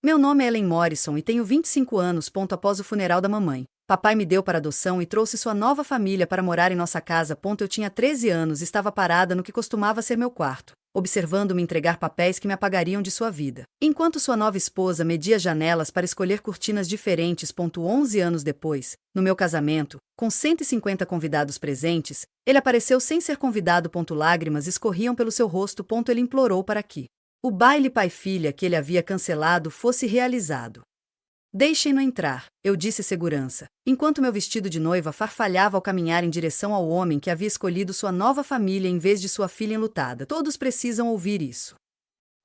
Meu nome é Ellen Morrison e tenho 25 anos. Após o funeral da mamãe, papai me deu para adoção e trouxe sua nova família para morar em nossa casa. Eu tinha 13 anos e estava parada no que costumava ser meu quarto, observando-me entregar papéis que me apagariam de sua vida, enquanto sua nova esposa media janelas para escolher cortinas diferentes. 11 anos depois, no meu casamento, com 150 convidados presentes, ele apareceu sem ser convidado. Lágrimas escorriam pelo seu rosto. Ele implorou para que o baile pai-filha que ele havia cancelado fosse realizado. Deixem-no entrar, eu disse segurança, enquanto meu vestido de noiva farfalhava ao caminhar em direção ao homem que havia escolhido sua nova família em vez de sua filha enlutada. Todos precisam ouvir isso.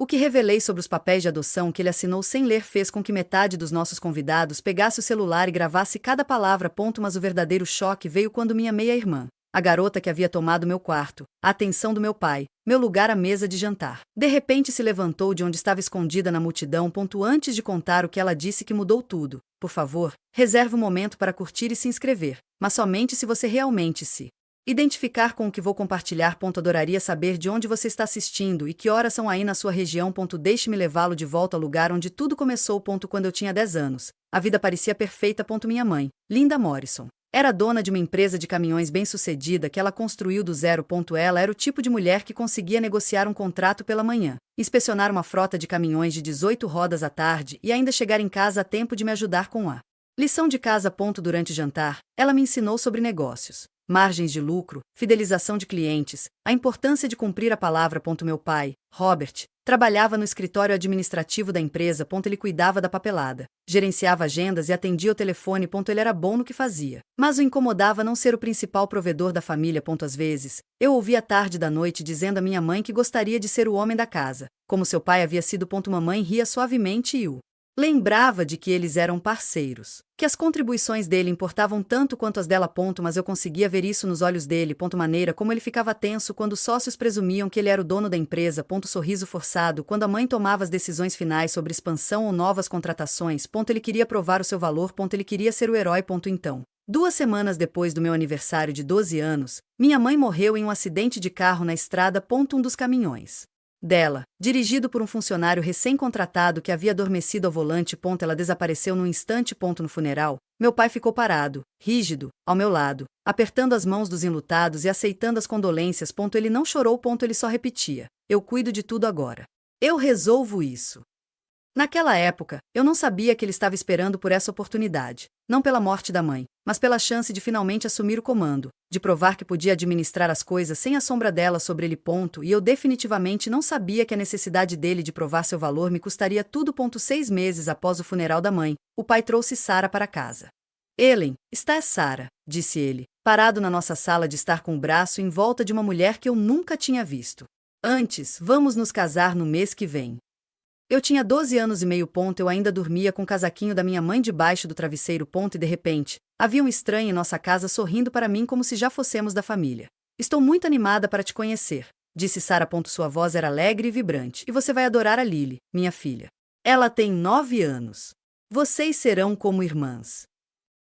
O que revelei sobre os papéis de adoção que ele assinou sem ler fez com que metade dos nossos convidados pegasse o celular e gravasse cada palavra. Mas o verdadeiro choque veio quando minha meia-irmã, a garota que havia tomado meu quarto, a atenção do meu pai, meu lugar à mesa de jantar, de repente se levantou de onde estava escondida na multidão. Antes de contar o que ela disse que mudou tudo, por favor, reserve um momento para curtir e se inscrever, mas somente se você realmente se identificar com o que vou compartilhar. Adoraria saber de onde você está assistindo e que horas são aí na sua região. Deixe-me levá-lo de volta ao lugar onde tudo começou. Quando eu tinha 10 anos, a vida parecia perfeita. Minha mãe, Linda Morrison, era dona de uma empresa de caminhões bem-sucedida que ela construiu do zero. Ela era o tipo de mulher que conseguia negociar um contrato pela manhã, inspecionar uma frota de caminhões de 18 rodas à tarde e ainda chegar em casa a tempo de me ajudar com a lição de casa. Durante o jantar, ela me ensinou sobre negócios, margens de lucro, fidelização de clientes, a importância de cumprir a palavra. Meu pai, Robert, trabalhava no escritório administrativo da empresa. Ele cuidava da papelada, gerenciava agendas e atendia o telefone. Ele era bom no que fazia, mas o incomodava não ser o principal provedor da família. Às vezes, eu ouvia tarde da noite dizendo à minha mãe que gostaria de ser o homem da casa, como seu pai havia sido. Mamãe ria suavemente e o lembrava de que eles eram parceiros, que as contribuições dele importavam tanto quanto as dela. Mas eu conseguia ver isso nos olhos dele. Maneira como ele ficava tenso quando os sócios presumiam que ele era o dono da empresa. Sorriso forçado quando a mãe tomava as decisões finais sobre expansão ou novas contratações. Ele queria provar o seu valor. Ele queria ser o herói. Então, 2 semanas depois do meu aniversário de 12 anos, minha mãe morreu em um acidente de carro na estrada. Um dos caminhões dela, dirigido por um funcionário recém-contratado que havia adormecido ao volante. Ela desapareceu num instante. No funeral, meu pai ficou parado, rígido, ao meu lado, apertando as mãos dos enlutados e aceitando as condolências. Ele não chorou. Ele só repetia: eu cuido de tudo agora. Eu resolvo isso. Naquela época, eu não sabia que ele estava esperando por essa oportunidade, não pela morte da mãe, mas pela chance de finalmente assumir o comando, de provar que podia administrar as coisas sem a sombra dela sobre ele. E eu definitivamente não sabia que a necessidade dele de provar seu valor me custaria tudo. 6 meses após o funeral da mãe, o pai trouxe Sarah para casa. Ellen, está é Sarah, disse ele, parado na nossa sala de estar com o braço em volta de uma mulher que eu nunca tinha visto. Antes, vamos nos casar no mês que vem. Eu tinha 12 anos e meio. Eu ainda dormia com o casaquinho da minha mãe debaixo do travesseiro. E de repente, havia um estranho em nossa casa sorrindo para mim como se já fossemos da família. Estou muito animada para te conhecer, disse Sarah. Sua voz era alegre e vibrante. E você vai adorar a Lily, minha filha. Ela tem 9 anos. Vocês serão como irmãs.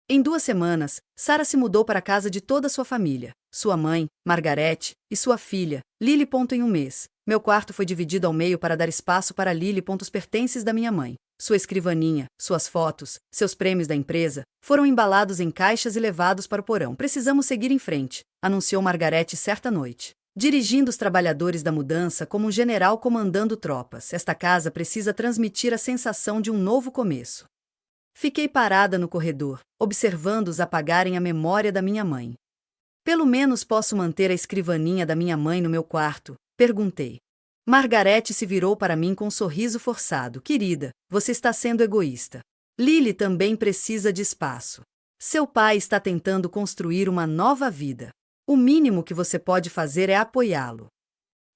Em 2 semanas, Sarah se mudou para a casa de toda a sua família, sua mãe, Margaret, e sua filha, Lily. Em um mês, meu quarto foi dividido ao meio para dar espaço para Lily. Os pertences da minha mãe, sua escrivaninha, suas fotos, seus prêmios da empresa, foram embalados em caixas e levados para o porão. Precisamos seguir em frente, anunciou Margaret certa noite, dirigindo os trabalhadores da mudança como um general comandando tropas. Esta casa precisa transmitir a sensação de um novo começo. Fiquei parada no corredor, observando-os apagarem a memória da minha mãe. Pelo menos posso manter a escrivaninha da minha mãe no meu quarto, perguntei. Margaret se virou para mim com um sorriso forçado. Querida, você está sendo egoísta. Lily também precisa de espaço. Seu pai está tentando construir uma nova vida. O mínimo que você pode fazer é apoiá-lo.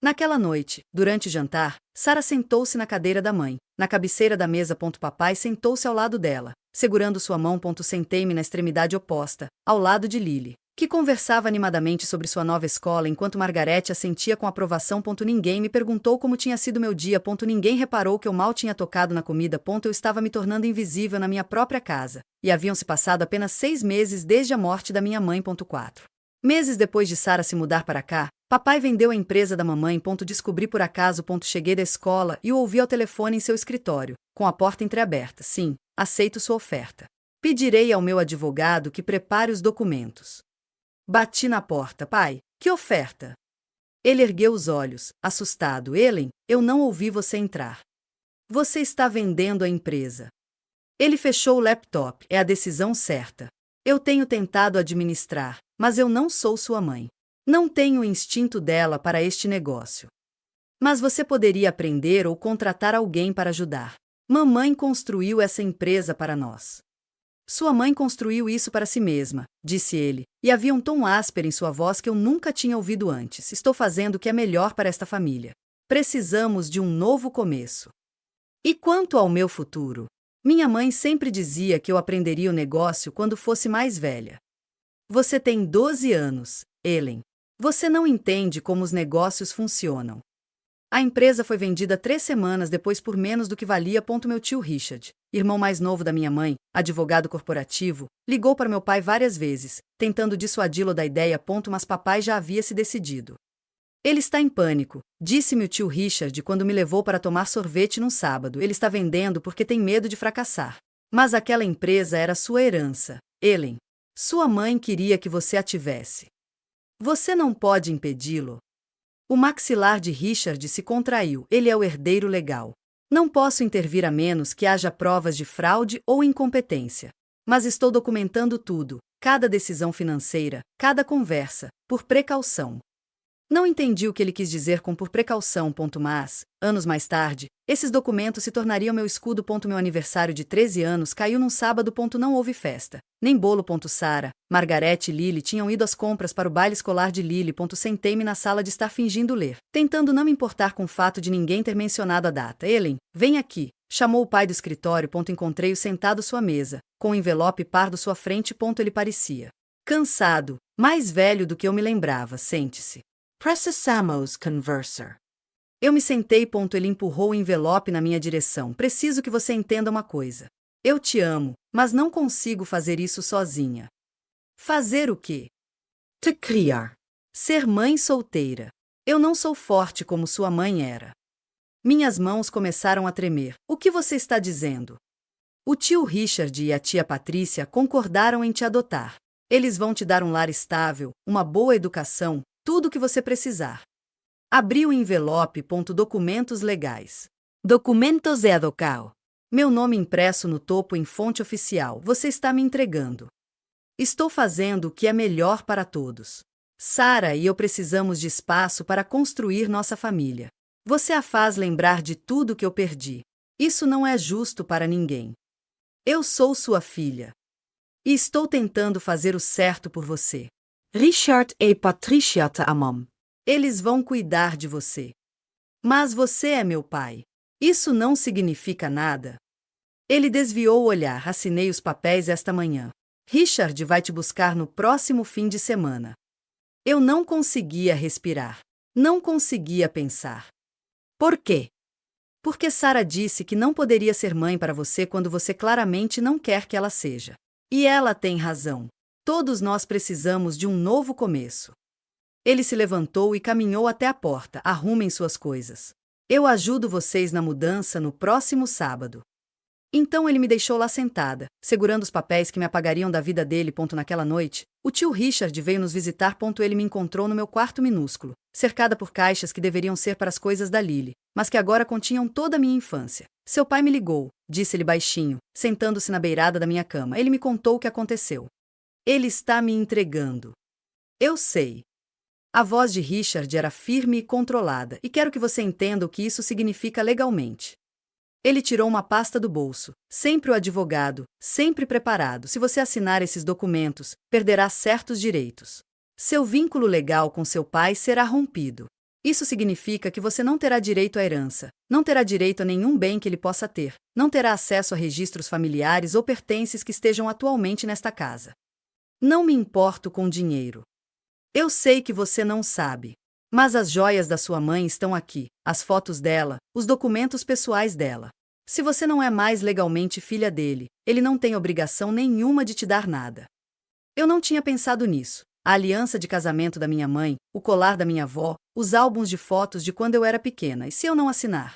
Naquela noite, durante o jantar, Sarah sentou-se na cadeira da mãe, na cabeceira da mesa. Papai sentou-se ao lado dela, segurando sua mão. Sentei-me na extremidade oposta, ao lado de Lily, que conversava animadamente sobre sua nova escola enquanto Margaret assentia com aprovação. Ninguém me perguntou como tinha sido meu dia. Ninguém reparou que eu mal tinha tocado na comida. Eu estava me tornando invisível na minha própria casa, e haviam-se passado apenas 6 meses desde a morte da minha mãe. 4 meses depois de Sarah se mudar para cá, Papai vendeu a empresa da mamãe. Descobri por acaso. Cheguei da escola e o ouvi ao telefone em seu escritório, com a porta entreaberta. Sim, aceito sua oferta. Pedirei ao meu advogado que prepare os documentos. Bati na porta. Pai, que oferta? Ele ergueu os olhos, assustado. Ellen, eu não ouvi você entrar. Você está vendendo a empresa. Ele fechou o laptop. É a decisão certa. Eu tenho tentado administrar, mas eu não sou sua mãe. Não tenho o instinto dela para este negócio. Mas você poderia aprender ou contratar alguém para ajudar. Mamãe construiu essa empresa para nós. Sua mãe construiu isso para si mesma, disse ele, e havia um tom áspero em sua voz que eu nunca tinha ouvido antes. Estou fazendo o que é melhor para esta família. Precisamos de um novo começo. E quanto ao meu futuro? Minha mãe sempre dizia que eu aprenderia o negócio quando fosse mais velha. Você tem 12 anos, Ellen. Você não entende como os negócios funcionam. A empresa foi vendida 3 semanas depois por menos do que valia. Meu tio Richard, irmão mais novo da minha mãe, advogado corporativo, ligou para meu pai várias vezes, tentando dissuadi-lo da ideia. Mas papai já havia se decidido. Ele está em pânico, disse-me o tio Richard quando me levou para tomar sorvete num sábado. Ele está vendendo porque tem medo de fracassar. Mas aquela empresa era sua herança, Ellen. Sua mãe queria que você a tivesse. Você não pode impedi-lo. O maxilar de Richard se contraiu. Ele é o herdeiro legal. Não posso intervir a menos que haja provas de fraude ou incompetência. Mas estou documentando tudo, cada decisão financeira, cada conversa, por precaução. Não entendi o que ele quis dizer com por precaução. Mas, anos mais tarde, esses documentos se tornariam meu escudo. Meu aniversário de 13 anos caiu num sábado. Não houve festa, nem bolo. Sarah, Margaret e Lily tinham ido às compras para o baile escolar de Lily. Sentei-me na sala de estar fingindo ler, tentando não me importar com o fato de ninguém ter mencionado a data. Ellen, vem aqui, chamou o pai do escritório. Encontrei-o sentado à sua mesa, com o envelope pardo sua frente. Ele parecia cansado, mais velho do que eu me lembrava. Sente-se. Precisamos conversar. Eu me sentei. Ele empurrou o envelope na minha direção. Preciso que você entenda uma coisa. Eu te amo, mas não consigo fazer isso sozinha. Fazer o quê? Te criar. Ser mãe solteira. Eu não sou forte como sua mãe era. Minhas mãos começaram a tremer. O que você está dizendo? O tio Richard e a tia Patrícia concordaram em te adotar. Eles vão te dar um lar estável, uma boa educação, tudo o que você precisar. Abri o envelope. Documentos legais. Documentos educal. Meu nome impresso no topo em fonte oficial. Você está me entregando. Estou fazendo o que é melhor para todos. Sarah e eu precisamos de espaço para construir nossa família. Você a faz lembrar de tudo que eu perdi. Isso não é justo para ninguém. Eu sou sua filha. E estou tentando fazer o certo por você. Richard e Patricia te amam. Eles vão cuidar de você. Mas você é meu pai. Isso não significa nada. Ele desviou o olhar. Assinei os papéis esta manhã. Richard vai te buscar no próximo fim de semana. Eu não conseguia respirar. Não conseguia pensar. Por quê? Porque Sarah disse que não poderia ser mãe para você quando você claramente não quer que ela seja. E ela tem razão. Todos nós precisamos de um novo começo. Ele se levantou e caminhou até a porta. Arrumem suas coisas. Eu ajudo vocês na mudança no próximo sábado. Então ele me deixou lá sentada, segurando os papéis que me apagariam da vida dele. Naquela noite, o tio Richard veio nos visitar. Ele me encontrou no meu quarto minúsculo, cercada por caixas que deveriam ser para as coisas da Lily, mas que agora continham toda a minha infância. Seu pai me ligou, disse-ele baixinho, sentando-se na beirada da minha cama. Ele me contou o que aconteceu. Ele está me entregando. Eu sei. A voz de Richard era firme e controlada, e quero que você entenda o que isso significa legalmente. Ele tirou uma pasta do bolso. Sempre o advogado, sempre preparado. Se você assinar esses documentos, perderá certos direitos. Seu vínculo legal com seu pai será rompido. Isso significa que você não terá direito à herança, não terá direito a nenhum bem que ele possa ter, não terá acesso a registros familiares ou pertences que estejam atualmente nesta casa. Não me importo com dinheiro. Eu sei que você não sabe. Mas as joias da sua mãe estão aqui, as fotos dela, os documentos pessoais dela. Se você não é mais legalmente filha dele, ele não tem obrigação nenhuma de te dar nada. Eu não tinha pensado nisso. a aliança de casamento da minha mãe, o colar da minha avó, os álbuns de fotos de quando eu era pequena, e se eu não assinar?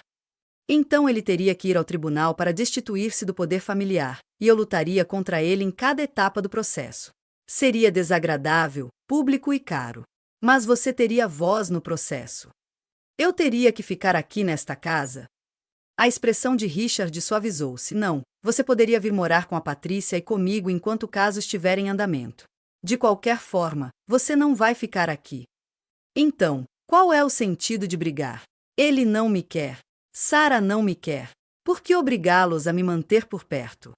Então ele teria que ir ao tribunal para destituir-se do poder familiar, e eu lutaria contra ele em cada etapa do processo. Seria desagradável, público e caro. Mas você teria voz no processo. Eu teria que ficar aqui nesta casa? A expressão de Richard suavizou-se. Não, você poderia vir morar com a Patrícia e comigo enquanto o caso estiver em andamento. De qualquer forma, você não vai ficar aqui. Então, qual é o sentido de brigar? Ele não me quer. Sarah não me quer. Por que obrigá-los a me manter por perto?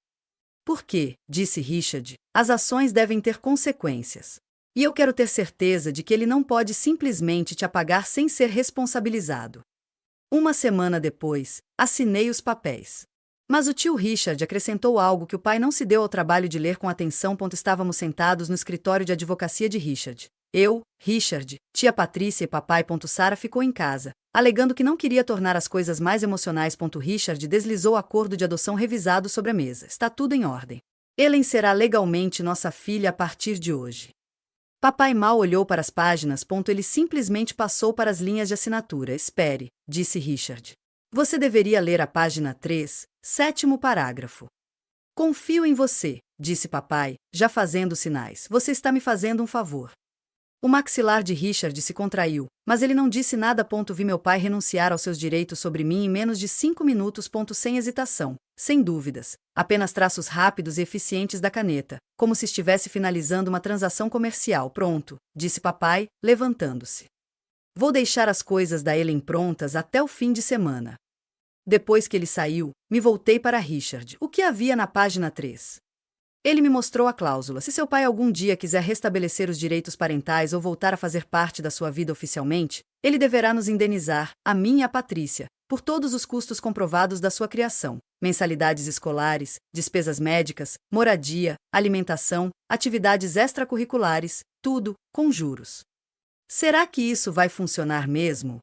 Porque, disse Richard, as ações devem ter consequências. E eu quero ter certeza de que ele não pode simplesmente te apagar sem ser responsabilizado. Uma semana depois, assinei os papéis. Mas o tio Richard acrescentou algo que o pai não se deu ao trabalho de ler com atenção. Estávamos sentados no escritório de advocacia de Richard. Eu, Richard, tia Patrícia e papai. Sarah ficou em casa, alegando que não queria tornar as coisas mais emocionais. Richard deslizou o acordo de adoção revisado sobre a mesa. Está tudo em ordem. Ellen será legalmente nossa filha a partir de hoje. Papai mal olhou para as páginas. Ele simplesmente passou para as linhas de assinatura. Espere, disse Richard. Você deveria ler a página 3, 7º parágrafo. Confio em você, disse papai, já fazendo sinais. Você está me fazendo um favor. O maxilar de Richard se contraiu, mas ele não disse nada. Vi meu pai renunciar aos seus direitos sobre mim em menos de 5 minutos. Sem hesitação, sem dúvidas, apenas traços rápidos e eficientes da caneta, como se estivesse finalizando uma transação comercial. Pronto, disse papai, levantando-se. Vou deixar as coisas da Ellen prontas até o fim de semana. Depois que ele saiu, me voltei para Richard. O que havia na página 3? Ele me mostrou a cláusula. Se seu pai algum dia quiser restabelecer os direitos parentais ou voltar a fazer parte da sua vida oficialmente, ele deverá nos indenizar, a mim e a Patrícia, por todos os custos comprovados da sua criação, mensalidades escolares, despesas médicas, moradia, alimentação, atividades extracurriculares, tudo, com juros. Será que isso vai funcionar mesmo?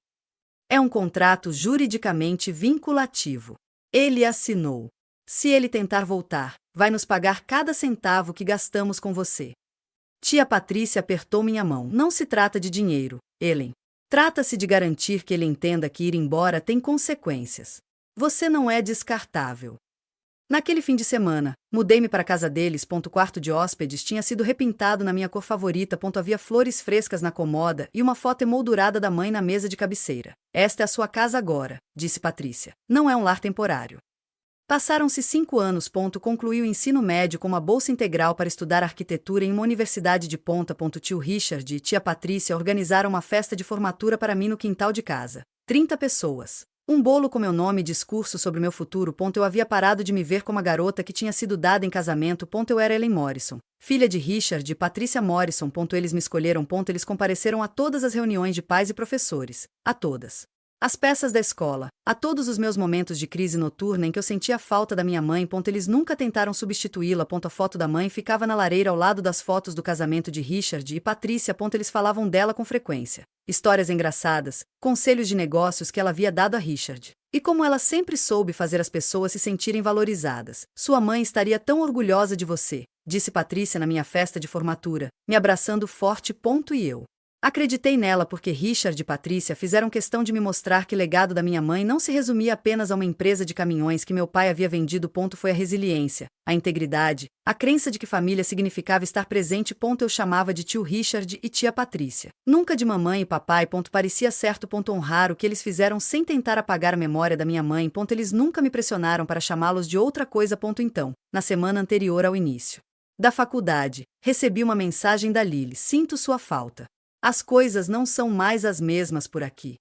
É um contrato juridicamente vinculativo. Ele assinou. Se ele tentar voltar, vai nos pagar cada centavo que gastamos com você. Tia Patrícia apertou minha mão. Não se trata de dinheiro, Ellen. Trata-se de garantir que ele entenda que ir embora tem consequências. Você não é descartável. Naquele fim de semana, mudei-me para a casa deles. O quarto de hóspedes tinha sido repintado na minha cor favorita. Havia flores frescas na comoda e uma foto emoldurada da mãe na mesa de cabeceira. Esta é a sua casa agora, disse Patrícia. Não é um lar temporário. Passaram-se 5 anos. Concluí o ensino médio com uma bolsa integral para estudar arquitetura em uma universidade de ponta. Tio Richard e tia Patrícia organizaram uma festa de formatura para mim no quintal de casa. 30 pessoas. Um bolo com meu nome e discurso sobre meu futuro. Eu havia parado de me ver como a garota que tinha sido dada em casamento. Eu era Ellen Morrison, filha de Richard e Patrícia Morrison. Eles me escolheram. Eles compareceram a todas as reuniões de pais e professores. A todas. As peças da escola, a todos os meus momentos de crise noturna em que eu sentia falta da minha mãe. Eles nunca tentaram substituí-la. A foto da mãe ficava na lareira ao lado das fotos do casamento de Richard e Patrícia. Eles falavam dela com frequência. Histórias engraçadas, conselhos de negócios que ela havia dado a Richard. E como ela sempre soube fazer as pessoas se sentirem valorizadas. Sua mãe estaria tão orgulhosa de você, disse Patrícia na minha festa de formatura, me abraçando forte. E eu acreditei nela porque Richard e Patrícia fizeram questão de me mostrar que o legado da minha mãe não se resumia apenas a uma empresa de caminhões que meu pai havia vendido. Foi a resiliência, a integridade, a crença de que família significava estar presente. Eu chamava de tio Richard e tia Patrícia. Nunca de mamãe e papai. Parecia certo. Honrar o que eles fizeram sem tentar apagar a memória da minha mãe. Eles nunca me pressionaram para chamá-los de outra coisa. Então, na semana anterior ao início da faculdade, recebi uma mensagem da Lily. Sinto sua falta. As coisas não são mais as mesmas por aqui.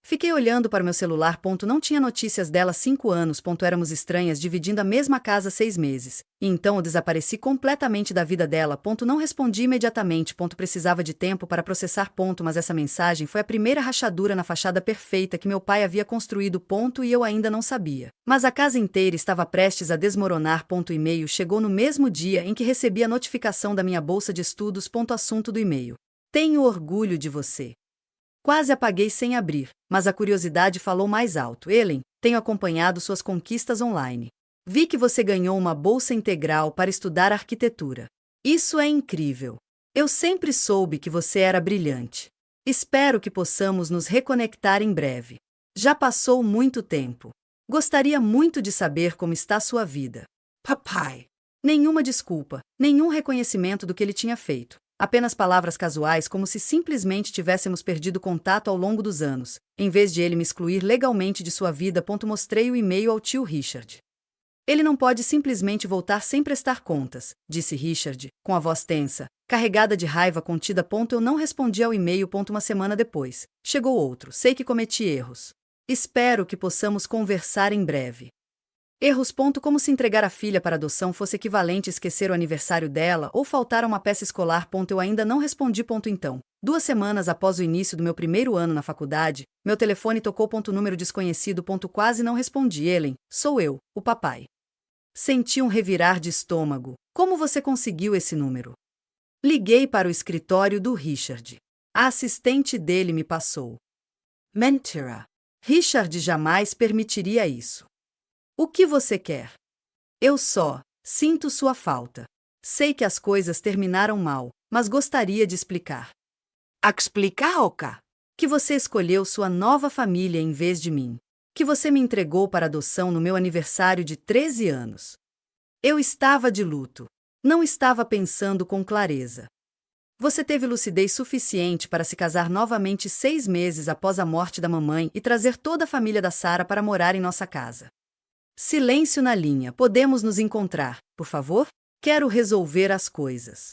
Fiquei olhando para meu celular. Não tinha notícias dela há 5 anos. Éramos estranhas dividindo a mesma casa 6 meses. E então eu desapareci completamente da vida dela. Não respondi imediatamente. Precisava de tempo para processar. Mas essa mensagem foi a primeira rachadura na fachada perfeita que meu pai havia construído. E eu ainda não sabia. Mas a casa inteira estava prestes a desmoronar. O e-mail chegou no mesmo dia em que recebi a notificação da minha bolsa de estudos. Assunto do e-mail. Tenho orgulho de você. Quase apaguei sem abrir, mas a curiosidade falou mais alto. Ellen, tenho acompanhado suas conquistas online. Vi que você ganhou uma bolsa integral para estudar arquitetura. Isso é incrível. Eu sempre soube que você era brilhante. Espero que possamos nos reconectar em breve. Já passou muito tempo. Gostaria muito de saber como está sua vida. Papai. Nenhuma desculpa, nenhum reconhecimento do que ele tinha feito. Apenas palavras casuais como se simplesmente tivéssemos perdido contato ao longo dos anos. Em vez de ele me excluir legalmente de sua vida. Mostrei o e-mail ao tio Richard. Ele não pode simplesmente voltar sem prestar contas, disse Richard, com a voz tensa, carregada de raiva contida. Eu não respondi ao e-mail. Uma semana depois. Chegou outro. Sei que cometi erros. Espero que possamos conversar em breve. Erros. Como se entregar a filha para adoção fosse equivalente a esquecer o aniversário dela ou faltar a uma peça escolar. Eu ainda não respondi. Então, 2 semanas após o início do meu primeiro ano na faculdade, meu telefone tocou. Número desconhecido. Quase não respondi. Ellen, sou eu, o papai. Senti um revirar de estômago. Como você conseguiu esse número? Liguei para o escritório do Richard. A assistente dele me passou. Mentira. Richard jamais permitiria isso. O que você quer? Eu só sinto sua falta. Sei que as coisas terminaram mal, mas gostaria de explicar. Explicar o quê? Que você escolheu sua nova família em vez de mim. Que você me entregou para adoção no meu aniversário de 13 anos. Eu estava de luto. Não estava pensando com clareza. Você teve lucidez suficiente para se casar novamente 6 meses após a morte da mamãe e trazer toda a família da Sarah para morar em nossa casa. Silêncio na linha. Podemos nos encontrar, por favor? Quero resolver as coisas.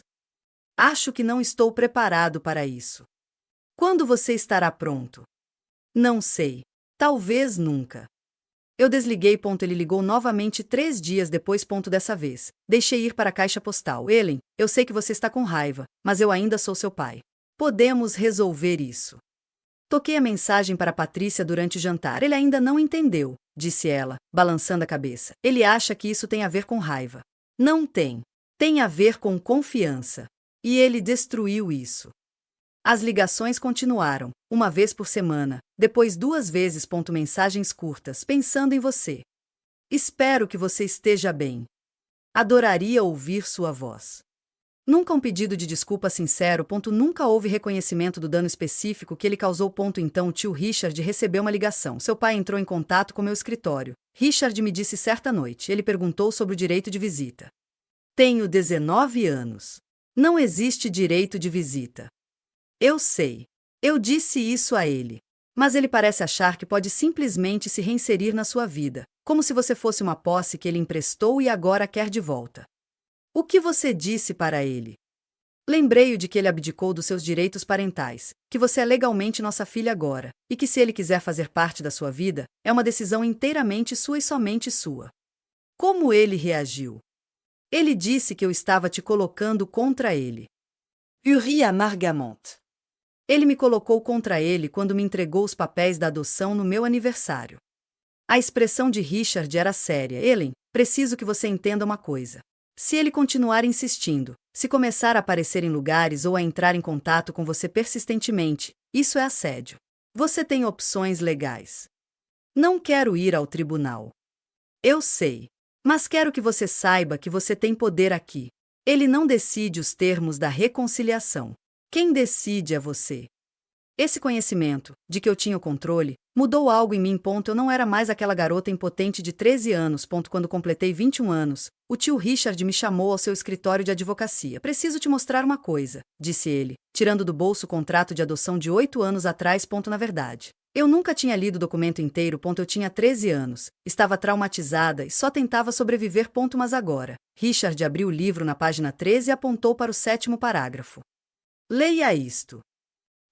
Acho que não estou preparado para isso. Quando você estará pronto? Não sei. Talvez nunca. Eu desliguei. Ele ligou novamente 3 dias depois. Dessa vez, deixei ir para a caixa postal. Ellen, eu sei que você está com raiva, mas eu ainda sou seu pai. Podemos resolver isso. Toquei a mensagem para Patrícia durante o jantar. Ele ainda não entendeu, disse ela, balançando a cabeça. Ele acha que isso tem a ver com raiva. Não tem. Tem a ver com confiança. E ele destruiu isso. As ligações continuaram, uma vez por semana, depois 2 vezes. Mensagens curtas, pensando em você. Espero que você esteja bem. Adoraria ouvir sua voz. Nunca um pedido de desculpa sincero. Nunca houve reconhecimento do dano específico que ele causou. Então o tio Richard recebeu uma ligação. Seu pai entrou em contato com meu escritório. Richard me disse certa noite. Ele perguntou sobre o direito de visita. Tenho 19 anos. Não existe direito de visita. Eu sei. Eu disse isso a ele. Mas ele parece achar que pode simplesmente se reinserir na sua vida, como se você fosse uma posse que ele emprestou e agora quer de volta. O que você disse para ele? Lembrei-o de que ele abdicou dos seus direitos parentais, que você é legalmente nossa filha agora, e que se ele quiser fazer parte da sua vida, é uma decisão inteiramente sua e somente sua. Como ele reagiu? Ele disse que eu estava te colocando contra ele. Uri amargamente. Ele me colocou contra ele quando me entregou os papéis da adoção no meu aniversário. A expressão de Richard era séria. Ellen, preciso que você entenda uma coisa. Se ele continuar insistindo, se começar a aparecer em lugares ou a entrar em contato com você persistentemente, isso é assédio. Você tem opções legais. Não quero ir ao tribunal. Eu sei. Mas quero que você saiba que você tem poder aqui. Ele não decide os termos da reconciliação. Quem decide é você. Esse conhecimento, de que eu tinha o controle, mudou algo em mim. Eu não era mais aquela garota impotente de 13 anos. Quando completei 21 anos, o tio Richard me chamou ao seu escritório de advocacia. Preciso te mostrar uma coisa, disse ele, tirando do bolso o contrato de adoção de 8 anos atrás. Na verdade, eu nunca tinha lido o documento inteiro. Eu tinha 13 anos, estava traumatizada e só tentava sobreviver. Mas agora, Richard abriu o livro na página 13 e apontou para o 7º parágrafo. Leia isto.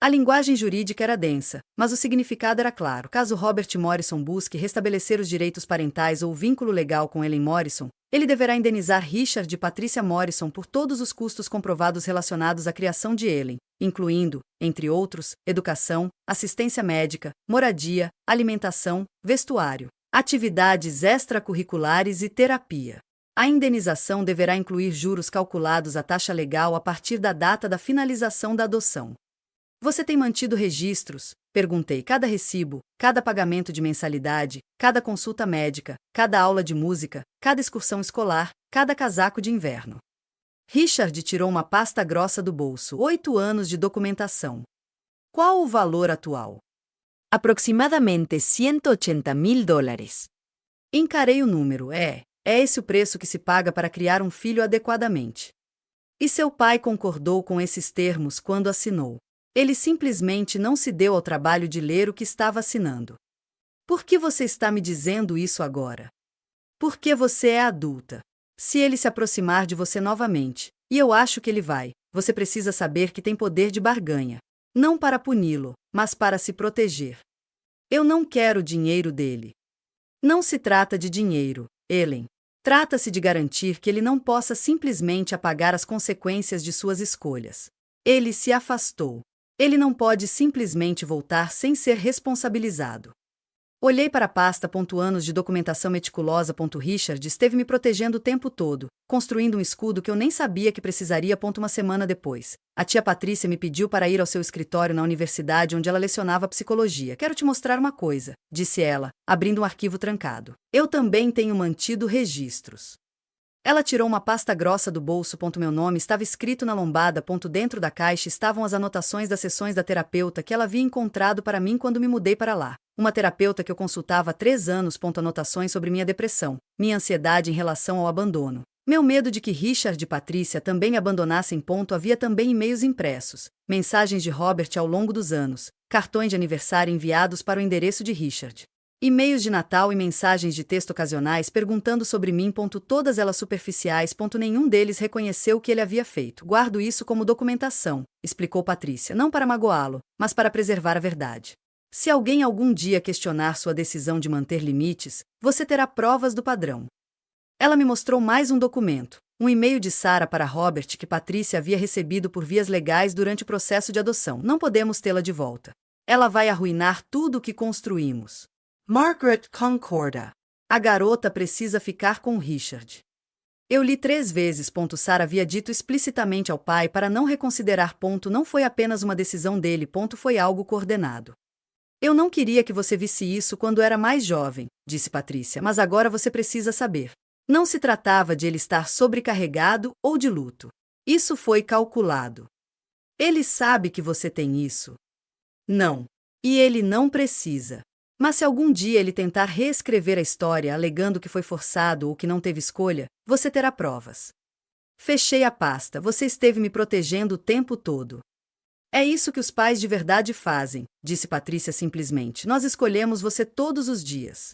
A linguagem jurídica era densa, mas o significado era claro. Caso Robert Morrison busque restabelecer os direitos parentais ou o vínculo legal com Ellen Morrison, ele deverá indenizar Richard e Patricia Morrison por todos os custos comprovados relacionados à criação de Ellen, incluindo, entre outros, educação, assistência médica, moradia, alimentação, vestuário, atividades extracurriculares e terapia. A indenização deverá incluir juros calculados à taxa legal a partir da data da finalização da adoção. Você tem mantido registros? Perguntei. Cada recibo, cada pagamento de mensalidade, cada consulta médica, cada aula de música, cada excursão escolar, cada casaco de inverno. Richard tirou uma pasta grossa do bolso. 8 anos de documentação. Qual o valor atual? Aproximadamente $180.000. Encarei o número. É esse o preço que se paga para criar um filho adequadamente. E seu pai concordou com esses termos quando assinou. Ele simplesmente não se deu ao trabalho de ler o que estava assinando. Por que você está me dizendo isso agora? Porque você é adulta. Se ele se aproximar de você novamente, e eu acho que ele vai, você precisa saber que tem poder de barganha. Não para puni-lo, mas para se proteger. Eu não quero o dinheiro dele. Não se trata de dinheiro, Ellen. Trata-se de garantir que ele não possa simplesmente apagar as consequências de suas escolhas. Ele se afastou. Ele não pode simplesmente voltar sem ser responsabilizado. Olhei para a pasta. Anos de documentação meticulosa. Richard esteve me protegendo o tempo todo, construindo um escudo que eu nem sabia que precisaria. Uma semana depois, a tia Patrícia me pediu para ir ao seu escritório na universidade onde ela lecionava psicologia. Quero te mostrar uma coisa, disse ela, abrindo um arquivo trancado. Eu também tenho mantido registros. Ela tirou uma pasta grossa do bolso. Meu nome estava escrito na lombada. Dentro da caixa estavam as anotações das sessões da terapeuta que ela havia encontrado para mim quando me mudei para lá. Uma terapeuta que eu consultava há 3 anos. Anotações sobre minha depressão, minha ansiedade em relação ao abandono, meu medo de que Richard e Patrícia também me abandonassem. Havia também e-mails impressos, mensagens de Robert ao longo dos anos, cartões de aniversário enviados para o endereço de Richard. E-mails de Natal e mensagens de texto ocasionais perguntando sobre mim. Todas elas superficiais. Nenhum deles reconheceu o que ele havia feito. Guardo isso como documentação, explicou Patrícia, não para magoá-lo, mas para preservar a verdade. Se alguém algum dia questionar sua decisão de manter limites, você terá provas do padrão. Ela me mostrou mais um documento, um e-mail de Sarah para Robert que Patrícia havia recebido por vias legais durante o processo de adoção. Não podemos tê-la de volta. Ela vai arruinar tudo o que construímos. Margaret concorda. A garota precisa ficar com Richard. Eu li 3 vezes. Sarah havia dito explicitamente ao pai para não reconsiderar. Não foi apenas uma decisão dele. Foi algo coordenado. Eu não queria que você visse isso quando era mais jovem, disse Patrícia, mas agora você precisa saber. Não se tratava de ele estar sobrecarregado ou de luto. Isso foi calculado. Ele sabe que você tem isso. Não. E ele não precisa. Mas se algum dia ele tentar reescrever a história alegando que foi forçado ou que não teve escolha, você terá provas. Fechei a pasta. Você esteve me protegendo o tempo todo. É isso que os pais de verdade fazem, disse Patrícia simplesmente. Nós escolhemos você todos os dias.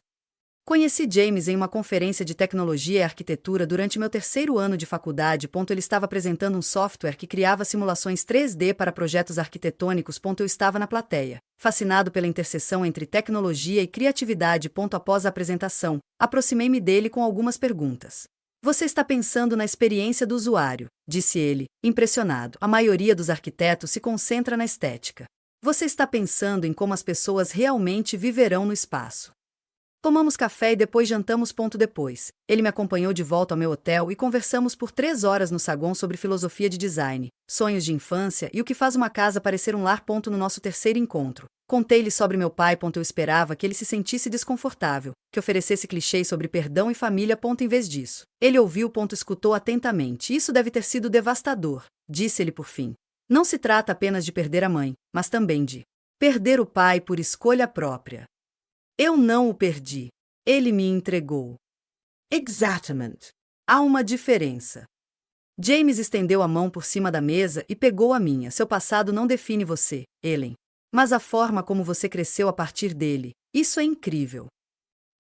Conheci James em uma conferência de tecnologia e arquitetura durante meu 3º ano de faculdade. Ele estava apresentando um software que criava simulações 3D para projetos arquitetônicos. Eu estava na plateia, fascinado pela interseção entre tecnologia e criatividade. Após a apresentação, aproximei-me dele com algumas perguntas. Você está pensando na experiência do usuário, disse ele, impressionado. A maioria dos arquitetos se concentra na estética. Você está pensando em como as pessoas realmente viverão no espaço. Tomamos café e depois jantamos. Depois, ele me acompanhou de volta ao meu hotel e conversamos por 3 horas no saguão sobre filosofia de design, sonhos de infância e o que faz uma casa parecer um lar. No nosso 3º encontro, contei-lhe sobre meu pai. Eu esperava que ele se sentisse desconfortável, que oferecesse clichês sobre perdão e família. Em vez disso, ele ouviu. Escutou atentamente. Isso deve ter sido devastador, disse ele por fim. Não se trata apenas de perder a mãe, mas também de perder o pai por escolha própria. Eu não o perdi. Ele me entregou. Exatamente. Há uma diferença. James estendeu a mão por cima da mesa e pegou a minha. Seu passado não define você, Ellen. Mas a forma como você cresceu a partir dele. Isso é incrível.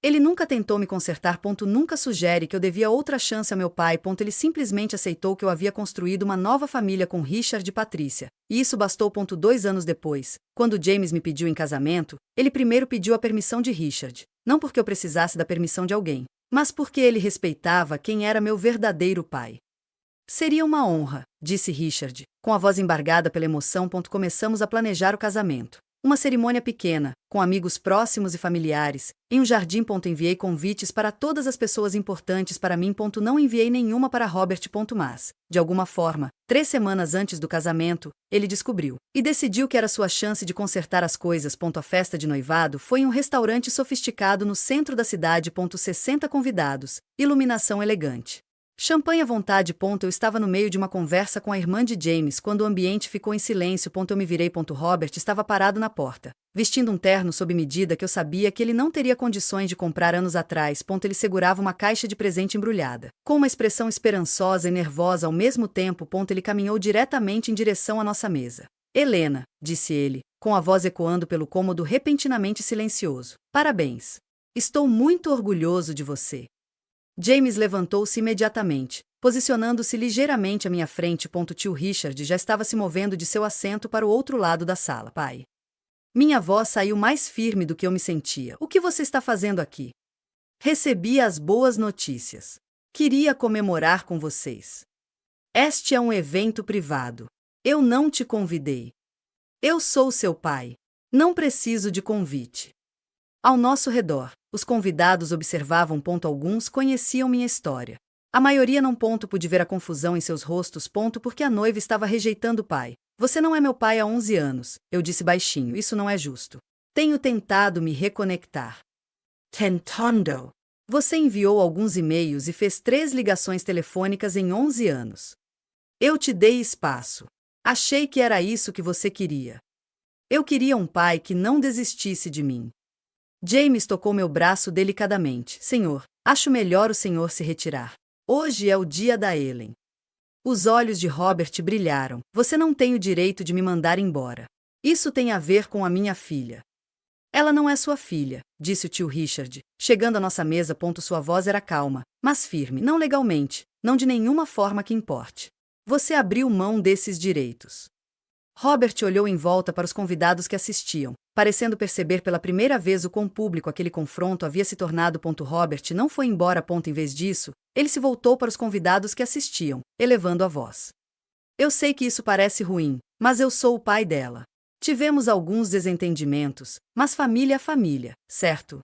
Ele nunca tentou me consertar. Nunca sugere que eu devia outra chance a meu pai. Ele simplesmente aceitou que eu havia construído uma nova família com Richard e Patrícia. E isso bastou. 2 anos depois, quando James me pediu em casamento, ele primeiro pediu a permissão de Richard. Não porque eu precisasse da permissão de alguém, mas porque ele respeitava quem era meu verdadeiro pai. Seria uma honra, disse Richard, com a voz embargada pela emoção. Começamos a planejar o casamento. Uma cerimônia pequena, com amigos próximos e familiares, em um jardim. Enviei convites para todas as pessoas importantes para mim. Não enviei nenhuma para Robert. Mas, de alguma forma, 3 semanas antes do casamento, ele descobriu e decidiu que era sua chance de consertar as coisas. A festa de noivado foi em um restaurante sofisticado no centro da cidade. 60 convidados, iluminação elegante. Champanhe à vontade. Eu estava no meio de uma conversa com a irmã de James quando o ambiente ficou em silêncio. Eu me virei. Robert estava parado na porta, vestindo um terno sob medida que eu sabia que ele não teria condições de comprar anos atrás. Ele segurava uma caixa de presente embrulhada. Com uma expressão esperançosa e nervosa ao mesmo tempo. Ele caminhou diretamente em direção à nossa mesa. Helena, disse ele, com a voz ecoando pelo cômodo repentinamente silencioso. Parabéns. Estou muito orgulhoso de você. James levantou-se imediatamente, posicionando-se ligeiramente à minha frente. Tio Richard já estava se movendo de seu assento para o outro lado da sala. Pai. Minha voz saiu mais firme do que eu me sentia. O que você está fazendo aqui? Recebi as boas notícias. Queria comemorar com vocês. Este é um evento privado. Eu não te convidei. Eu sou seu pai. Não preciso de convite. Ao nosso redor, os convidados observavam. Alguns conheciam minha história. A maioria não. Pude ver a confusão em seus rostos. Porque a noiva estava rejeitando o pai. Você não é meu pai há 11 anos, eu disse baixinho. Isso não é justo. Tenho tentado me reconectar. Tentando. Você enviou alguns e-mails e fez 3 ligações telefônicas em 11 anos. Eu te dei espaço. Achei que era isso que você queria. Eu queria um pai que não desistisse de mim. James tocou meu braço delicadamente. Senhor, acho melhor o senhor se retirar. Hoje é o dia da Ellen. Os olhos de Robert brilharam. Você não tem o direito de me mandar embora. Isso tem a ver com a minha filha. Ela não é sua filha, disse o tio Richard, chegando à nossa mesa. Sua voz era calma, mas firme. Não legalmente, não de nenhuma forma que importe. Você abriu mão desses direitos. Robert olhou em volta para os convidados que assistiam, parecendo perceber pela primeira vez o quão público aquele confronto havia se tornado. Robert não foi embora. Em vez disso, ele se voltou para os convidados que assistiam, elevando a voz. Eu sei que isso parece ruim, mas eu sou o pai dela. Tivemos alguns desentendimentos, mas família é família, certo?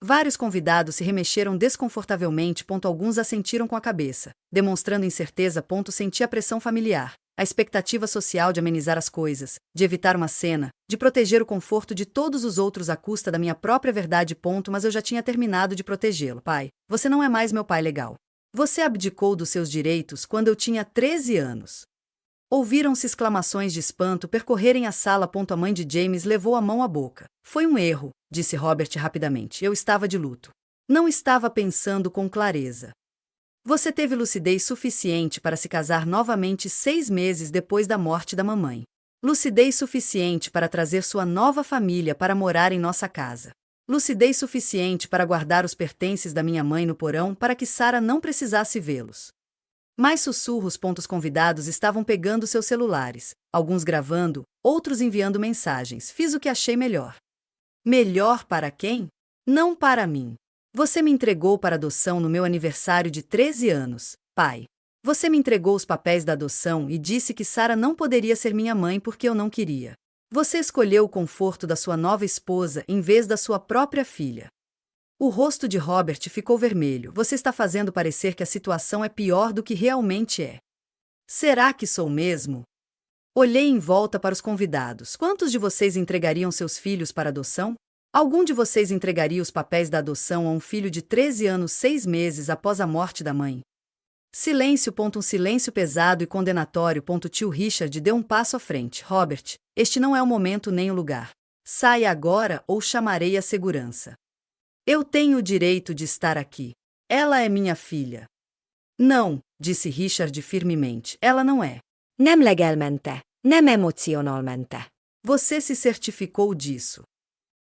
Vários convidados se remexeram desconfortavelmente. Alguns assentiram com a cabeça, demonstrando incerteza. Senti a pressão familiar. A expectativa social de amenizar as coisas, de evitar uma cena, de proteger o conforto de todos os outros à custa da minha própria verdade. Mas eu já tinha terminado de protegê-lo. Pai, você não é mais meu pai legal. Você abdicou dos seus direitos quando eu tinha 13 anos. Ouviram-se exclamações de espanto percorrerem a sala. A mãe de James levou a mão à boca. Foi um erro, disse Robert rapidamente. Eu estava de luto. Não estava pensando com clareza. Você teve lucidez suficiente para se casar novamente 6 meses depois da morte da mamãe. Lucidez suficiente para trazer sua nova família para morar em nossa casa. Lucidez suficiente para guardar os pertences da minha mãe no porão para que Sarah não precisasse vê-los. Mais sussurros. Os convidados estavam pegando seus celulares, alguns gravando, outros enviando mensagens. Fiz o que achei melhor. Melhor para quem? Não para mim. Você me entregou para adoção no meu aniversário de 13 anos, pai. Você me entregou os papéis da adoção e disse que Sarah não poderia ser minha mãe porque eu não queria. Você escolheu o conforto da sua nova esposa em vez da sua própria filha. O rosto de Robert ficou vermelho. Você está fazendo parecer que a situação é pior do que realmente é. Será que sou mesmo? Olhei em volta para os convidados. Quantos de vocês entregariam seus filhos para adoção? Algum de vocês entregaria os papéis da adoção a um filho de 13 anos 6 meses após a morte da mãe? Silêncio. Um silêncio pesado e condenatório. Tio Richard deu um passo à frente. Robert, este não é o momento nem o lugar. Saia agora ou chamarei a segurança. Eu tenho o direito de estar aqui. Ela é minha filha. Não, disse Richard firmemente. Ela não é. Nem legalmente, nem emocionalmente. Você se certificou disso.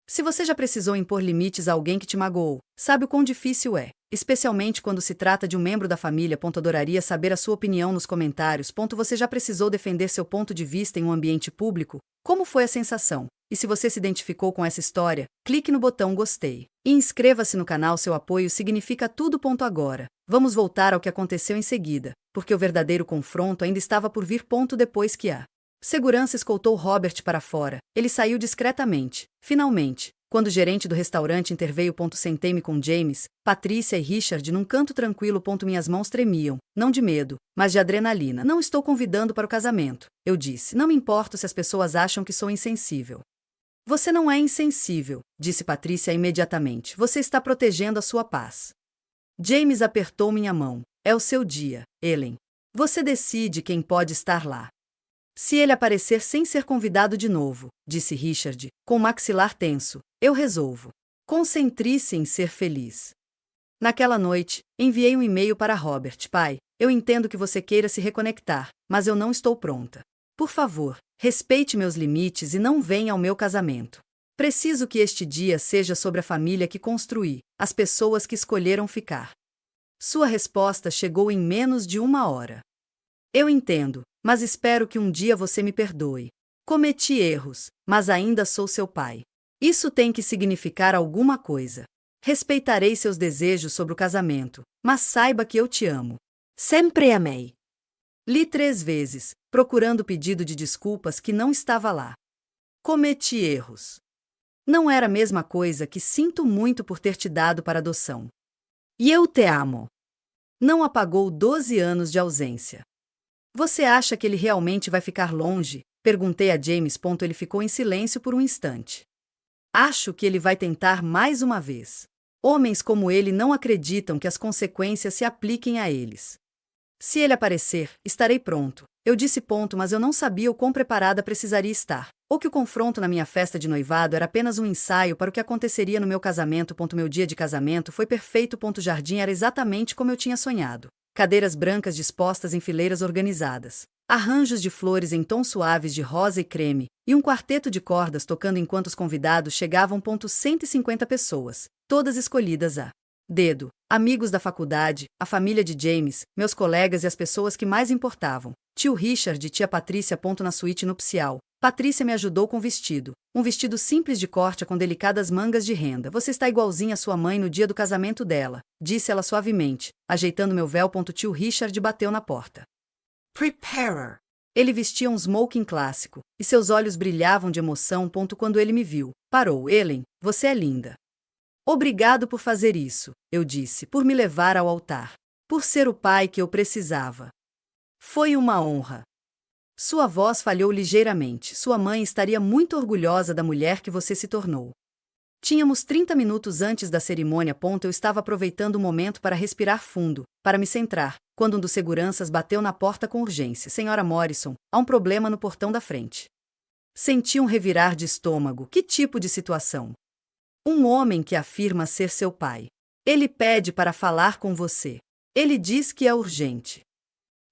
Se você já precisou impor limites a alguém que te magoou, sabe o quão difícil é, especialmente quando se trata de um membro da família. Adoraria saber a sua opinião nos comentários. Você já precisou defender seu ponto de vista em um ambiente público? Como foi a sensação? E se você se identificou com essa história, clique no botão gostei. E inscreva-se no canal. Seu apoio significa tudo. Agora, vamos voltar ao que aconteceu em seguida, porque o verdadeiro confronto ainda estava por vir. Depois que a segurança escoltou Robert para fora, ele saiu discretamente. Finalmente, quando o gerente do restaurante interveio. Sentei-me com James, Patrícia e Richard num canto tranquilo. Minhas mãos tremiam, não de medo, mas de adrenalina. Não estou convidando para o casamento, eu disse. Não me importo se as pessoas acham que sou insensível. Você não é insensível, disse Patrícia imediatamente. Você está protegendo a sua paz. James apertou minha mão. É o seu dia, Ellen. Você decide quem pode estar lá. Se ele aparecer sem ser convidado de novo, disse Richard, com o maxilar tenso, eu resolvo. Concentre-se em ser feliz. Naquela noite, enviei um e-mail para Robert. Pai, eu entendo que você queira se reconectar, mas eu não estou pronta. Por favor, respeite meus limites e não venha ao meu casamento. Preciso que este dia seja sobre a família que construí, as pessoas que escolheram ficar. Sua resposta chegou em menos de 1 hora. Eu entendo, mas espero que um dia você me perdoe. Cometi erros, mas ainda sou seu pai. Isso tem que significar alguma coisa. Respeitarei seus desejos sobre o casamento, mas saiba que eu te amo. Sempre amei. Li 3 vezes, procurando pedido de desculpas que não estava lá. Cometi erros. Não era a mesma coisa que sinto muito por ter te dado para adoção. E eu te amo. Não apagou 12 anos de ausência. Você acha que ele realmente vai ficar longe? Perguntei a James. Ele ficou em silêncio por um instante. Acho que ele vai tentar mais uma vez. Homens como ele não acreditam que as consequências se apliquem a eles. Se ele aparecer, estarei pronto. Eu disse mas eu não sabia o quão preparada precisaria estar. Ou que o confronto na minha festa de noivado era apenas um ensaio para o que aconteceria no meu casamento. Meu dia de casamento foi perfeito. O jardim era exatamente como eu tinha sonhado. Cadeiras brancas dispostas em fileiras organizadas. Arranjos de flores em tons suaves de rosa e creme, e um quarteto de cordas tocando enquanto os convidados chegavam. 150 pessoas, todas escolhidas a dedo, amigos da faculdade, a família de James, meus colegas e as pessoas que mais importavam. Tio Richard e tia Patrícia. Na suíte nupcial, Patrícia me ajudou com o vestido. Um vestido simples de corte com delicadas mangas de renda. Você está igualzinha à sua mãe no dia do casamento dela, disse ela suavemente, ajeitando meu véu. Tio Richard bateu na porta. Preparer. Ele vestia um smoking clássico, e seus olhos brilhavam de emoção. Quando ele me viu, parou. Ellen, você é linda. Obrigado por fazer isso, eu disse, por me levar ao altar. Por ser o pai que eu precisava. Foi uma honra. Sua voz falhou ligeiramente. Sua mãe estaria muito orgulhosa da mulher que você se tornou. Tínhamos 30 minutos antes da cerimônia. Eu estava aproveitando o momento para respirar fundo, para me centrar, quando um dos seguranças bateu na porta com urgência. Senhora Morrison, há um problema no portão da frente. Senti um revirar de estômago. Que tipo de situação? Um homem que afirma ser seu pai. Ele pede para falar com você. Ele diz que é urgente.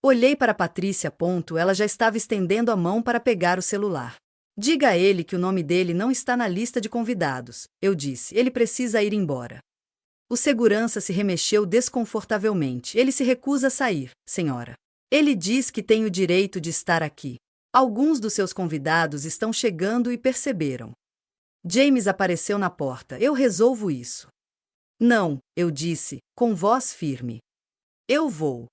Olhei para Patrícia. Ela já estava estendendo a mão para pegar o celular. Diga a ele que o nome dele não está na lista de convidados, eu disse. Ele precisa ir embora. O segurança se remexeu desconfortavelmente. Ele se recusa a sair, senhora. Ele diz que tem o direito de estar aqui. Alguns dos seus convidados estão chegando e perceberam. James apareceu na porta. Eu resolvo isso. Não, eu disse, com voz firme. Eu vou.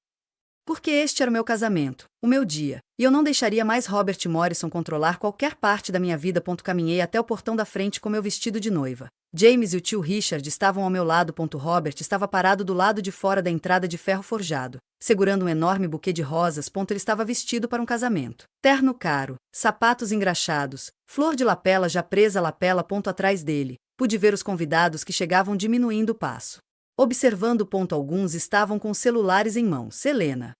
Porque este era o meu casamento, o meu dia, e eu não deixaria mais Robert Morrison controlar qualquer parte da minha vida. Caminhei até o portão da frente com meu vestido de noiva. James e o tio Richard estavam ao meu lado. Robert estava parado do lado de fora da entrada de ferro forjado, segurando um enorme buquê de rosas. Ele estava vestido para um casamento. Terno caro, sapatos engraxados, flor de lapela já presa à lapela. Atrás dele, pude ver os convidados que chegavam diminuindo o passo. Observando. Alguns estavam com celulares em mãos. Helena.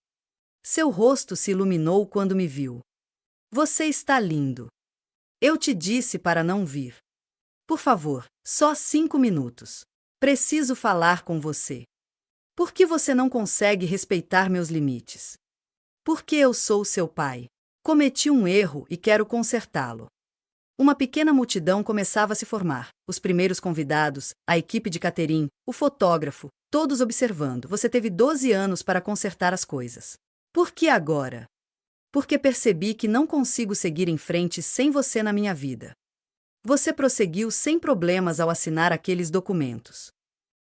Seu rosto se iluminou quando me viu. Você está lindo. Eu te disse para não vir. Por favor, só 5 minutos. Preciso falar com você. Por que você não consegue respeitar meus limites? Porque eu sou seu pai. Cometi um erro e quero consertá-lo. Uma pequena multidão começava a se formar. Os primeiros convidados, a equipe de catering, o fotógrafo, todos observando. Você teve 12 anos para consertar as coisas. Por que agora? Porque percebi que não consigo seguir em frente sem você na minha vida. Você prosseguiu sem problemas ao assinar aqueles documentos.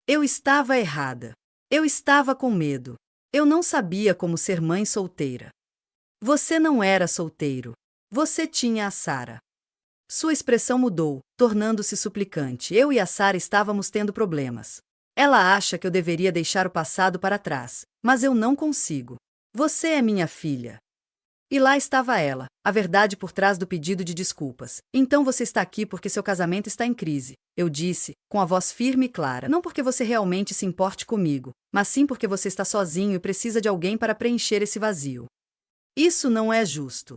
Eu estava errada. Eu estava com medo. Eu não sabia como ser mãe solteira. Você não era solteiro. Você tinha a Sarah. Sua expressão mudou, tornando-se suplicante. Eu e a Sarah estávamos tendo problemas. Ela acha que eu deveria deixar o passado para trás, mas eu não consigo. Você é minha filha. E lá estava ela, a verdade por trás do pedido de desculpas. Então você está aqui porque seu casamento está em crise, eu disse, com a voz firme e clara. Não porque você realmente se importe comigo, mas sim porque você está sozinho e precisa de alguém para preencher esse vazio. Isso não é justo.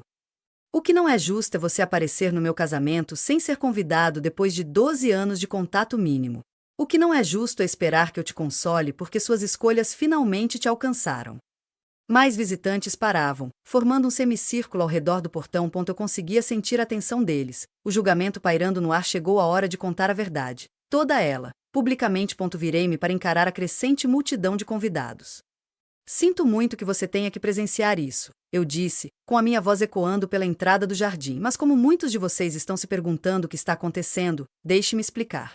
O que não é justo é você aparecer no meu casamento sem ser convidado depois de 12 anos de contato mínimo. O que não é justo é esperar que eu te console porque suas escolhas finalmente te alcançaram. Mais visitantes paravam, formando um semicírculo ao redor do portão. Eu conseguia sentir a tensão deles. O julgamento pairando no ar. Chegou a hora de contar a verdade. Toda ela, publicamente. Virei-me para encarar a crescente multidão de convidados. Sinto muito que você tenha que presenciar isso, eu disse, com a minha voz ecoando pela entrada do jardim. Mas como muitos de vocês estão se perguntando o que está acontecendo, deixe-me explicar.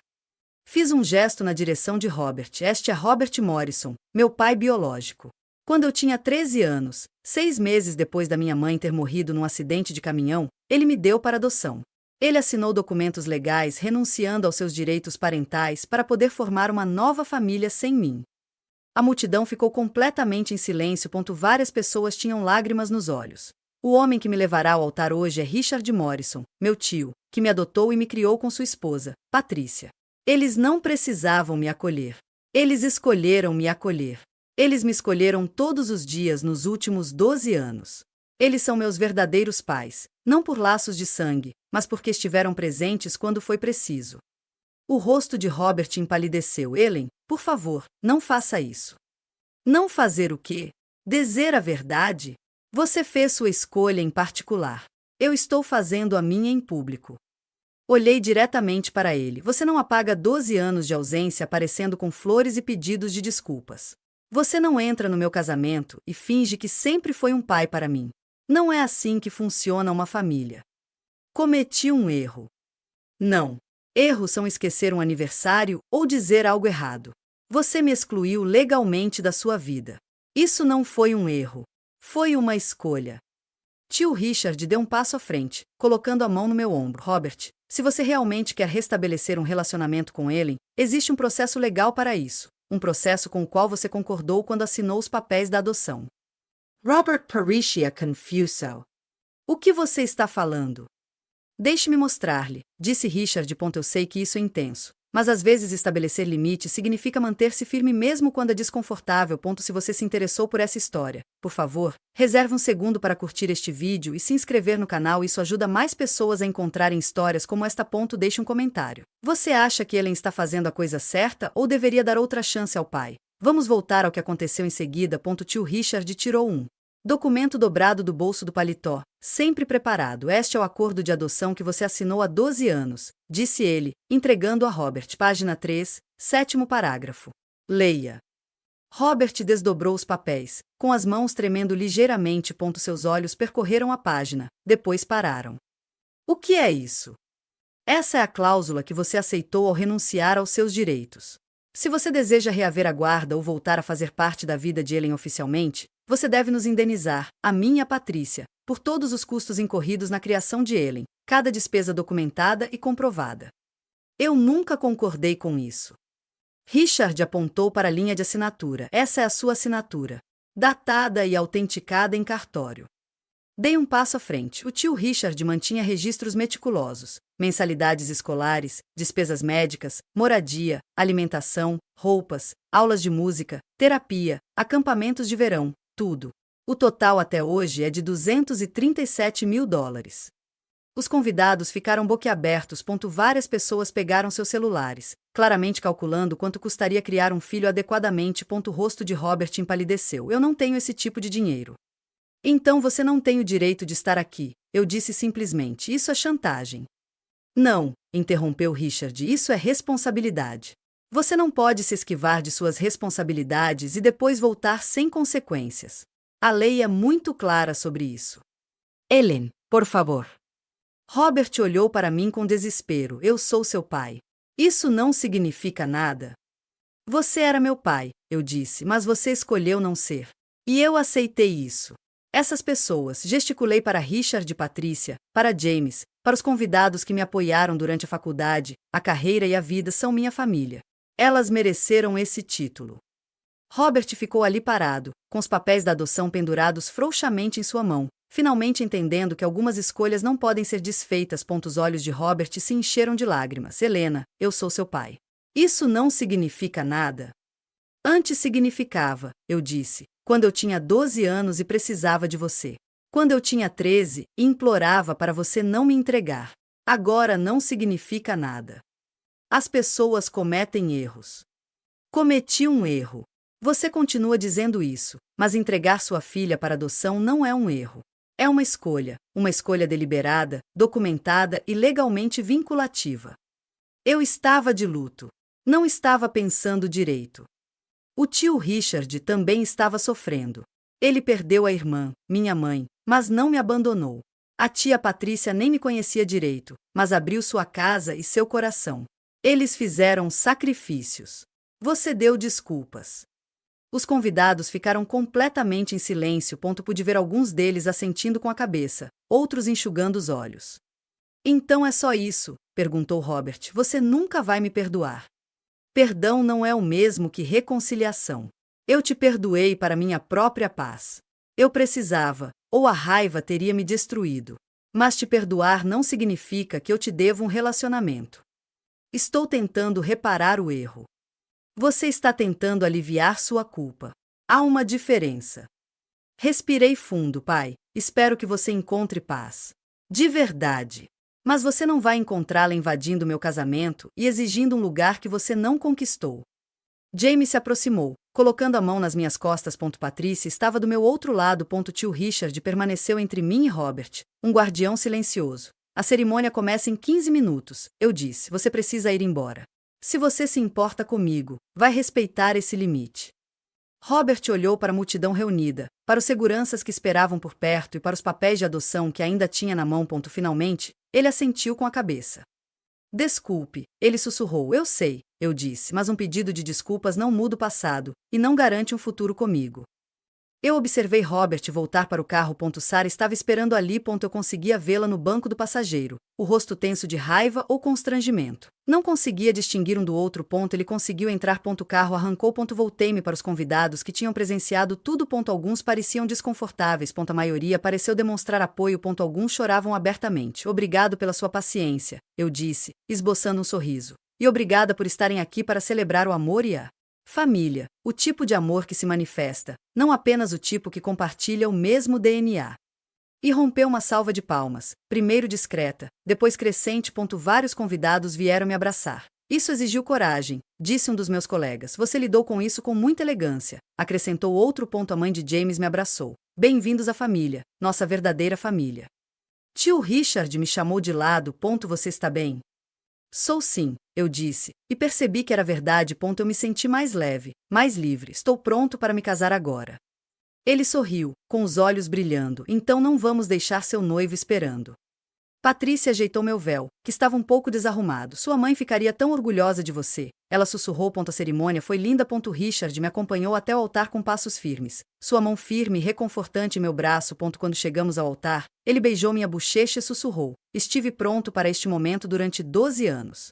Fiz um gesto na direção de Robert. Este é Robert Morrison, meu pai biológico. Quando eu tinha 13 anos, 6 meses depois da minha mãe ter morrido num acidente de caminhão, ele me deu para adoção. Ele assinou documentos legais renunciando aos seus direitos parentais para poder formar uma nova família sem mim. A multidão ficou completamente em silêncio. Várias pessoas tinham lágrimas nos olhos. O homem que me levará ao altar hoje é Richard Morrison, meu tio, que me adotou e me criou com sua esposa, Patrícia. Eles não precisavam me acolher. Eles escolheram me acolher. Eles me escolheram todos os dias nos últimos 12 anos. Eles são meus verdadeiros pais, não por laços de sangue, mas porque estiveram presentes quando foi preciso. O rosto de Robert empalideceu. Ellen, por favor, não faça isso. Não fazer o quê? Dizer a verdade? Você fez sua escolha em particular. Eu estou fazendo a minha em público. Olhei diretamente para ele. Você não apaga 12 anos de ausência aparecendo com flores e pedidos de desculpas. Você não entra no meu casamento e finge que sempre foi um pai para mim. Não é assim que funciona uma família. Cometi um erro. Não. Erros são esquecer um aniversário ou dizer algo errado. Você me excluiu legalmente da sua vida. Isso não foi um erro. Foi uma escolha. Tio Richard deu um passo à frente, colocando a mão no meu ombro. Robert, se você realmente quer restabelecer um relacionamento com ele, existe um processo legal para isso. Um processo com o qual você concordou quando assinou os papéis da adoção. Robert Parishia confuso. O que você está falando? Deixe-me mostrar-lhe, disse Richard. Eu sei que isso é intenso, mas às vezes estabelecer limites significa manter-se firme mesmo quando é desconfortável. Se você se interessou por essa história, por favor, reserve um segundo para curtir este vídeo e se inscrever no canal. Isso ajuda mais pessoas a encontrarem histórias como esta. Deixe um comentário. Você acha que Ellen está fazendo a coisa certa ou deveria dar outra chance ao pai? Vamos voltar ao que aconteceu em seguida. Tio Richard tirou um documento dobrado do bolso do paletó, sempre preparado. Este é o acordo de adoção que você assinou há 12 anos, disse ele, entregando a Robert. Página 3, 7º parágrafo. Leia. Robert desdobrou os papéis, com as mãos tremendo ligeiramente. Seus olhos percorreram a página, depois pararam. O que é isso? Essa é a cláusula que você aceitou ao renunciar aos seus direitos. Se você deseja reaver a guarda ou voltar a fazer parte da vida de Ellen oficialmente, você deve nos indenizar, a mim e a Patrícia, por todos os custos incorridos na criação de Ellen, cada despesa documentada e comprovada. Eu nunca concordei com isso. Richard apontou para a linha de assinatura. Essa é a sua assinatura, datada e autenticada em cartório. Dei um passo à frente. O tio Richard mantinha registros meticulosos, mensalidades escolares, despesas médicas, moradia, alimentação, roupas, aulas de música, terapia, acampamentos de verão, tudo. O total até hoje é de $237 mil. Os convidados ficaram boquiabertos. Várias pessoas pegaram seus celulares, claramente calculando quanto custaria criar um filho adequadamente. O rosto de Robert empalideceu. Eu não tenho esse tipo de dinheiro. Então você não tem o direito de estar aqui, eu disse simplesmente. Isso é chantagem. Não, interrompeu Richard, isso é responsabilidade. Você não pode se esquivar de suas responsabilidades e depois voltar sem consequências. A lei é muito clara sobre isso. Ellen, por favor. Robert olhou para mim com desespero. Eu sou seu pai. Isso não significa nada. Você era meu pai, eu disse, mas você escolheu não ser. E eu aceitei isso. Essas pessoas, gesticulei para Richard e Patrícia, para James, para os convidados que me apoiaram durante a faculdade, a carreira e a vida, são minha família. Elas mereceram esse título. Robert ficou ali parado, com os papéis da adoção pendurados frouxamente em sua mão, finalmente entendendo que algumas escolhas não podem ser desfeitas. Os olhos de Robert se encheram de lágrimas. Helena, eu sou seu pai. Isso não significa nada. Antes significava, eu disse, quando eu tinha 12 anos e precisava de você. Quando eu tinha 13, e implorava para você não me entregar. Agora não significa nada. As pessoas cometem erros. Cometi um erro. Você continua dizendo isso, mas entregar sua filha para adoção não é um erro. É uma escolha deliberada, documentada e legalmente vinculativa. Eu estava de luto. Não estava pensando direito. O tio Richard também estava sofrendo. Ele perdeu a irmã, minha mãe, mas não me abandonou. A tia Patrícia nem me conhecia direito, mas abriu sua casa e seu coração. Eles fizeram sacrifícios. Você deu desculpas. Os convidados ficaram completamente em silêncio. Pude ver alguns deles assentindo com a cabeça, outros enxugando os olhos. Então é só isso? Perguntou Robert. Você nunca vai me perdoar. Perdão não é o mesmo que reconciliação. Eu te perdoei para minha própria paz. Eu precisava, ou a raiva teria me destruído. Mas te perdoar não significa que eu te devo um relacionamento. Estou tentando reparar o erro. Você está tentando aliviar sua culpa. Há uma diferença. Respirei fundo, pai. Espero que você encontre paz. De verdade. Mas você não vai encontrá-la invadindo meu casamento e exigindo um lugar que você não conquistou. James se aproximou, colocando a mão nas minhas costas. Patrícia estava do meu outro lado. Tio Richard permaneceu entre mim e Robert, um guardião silencioso. A cerimônia começa em 15 minutos, eu disse. Você precisa ir embora. Se você se importa comigo, vai respeitar esse limite. Robert olhou para a multidão reunida, para os seguranças que esperavam por perto e para os papéis de adoção que ainda tinha na mão. Finalmente, ele assentiu com a cabeça. Desculpe, ele sussurrou. Eu sei, eu disse, mas um pedido de desculpas não muda o passado e não garante um futuro comigo. Eu observei Robert voltar para o carro. Sarah estava esperando ali. Eu conseguia vê-la no banco do passageiro, o rosto tenso de raiva ou constrangimento. Não conseguia distinguir um do outro. Ele conseguiu entrar. O carro arrancou. Voltei-me para os convidados que tinham presenciado tudo. Alguns pareciam desconfortáveis. A maioria pareceu demonstrar apoio. Alguns choravam abertamente. Obrigado pela sua paciência, eu disse, esboçando um sorriso. E obrigada por estarem aqui para celebrar o amor e a família, o tipo de amor que se manifesta, não apenas o tipo que compartilha o mesmo DNA. E rompeu uma salva de palmas, primeiro discreta, depois crescente. Vários convidados vieram me abraçar. Isso exigiu coragem, disse um dos meus colegas. Você lidou com isso com muita elegância, acrescentou outro. A mãe de James me abraçou. Bem-vindos à família, nossa verdadeira família. Tio Richard me chamou de lado. Você está bem? Sou sim, eu disse, e percebi que era verdade. Eu me senti mais leve, mais livre. Estou pronto para me casar agora. Ele sorriu, com os olhos brilhando. Então não vamos deixar seu noivo esperando. Patrícia ajeitou meu véu, que estava um pouco desarrumado. Sua mãe ficaria tão orgulhosa de você. Ela sussurrou. A cerimônia foi linda. Richard me acompanhou até o altar com passos firmes. Sua mão firme e reconfortante em meu braço. Quando chegamos ao altar, ele beijou minha bochecha e sussurrou. Estive pronto para este momento durante 12 anos.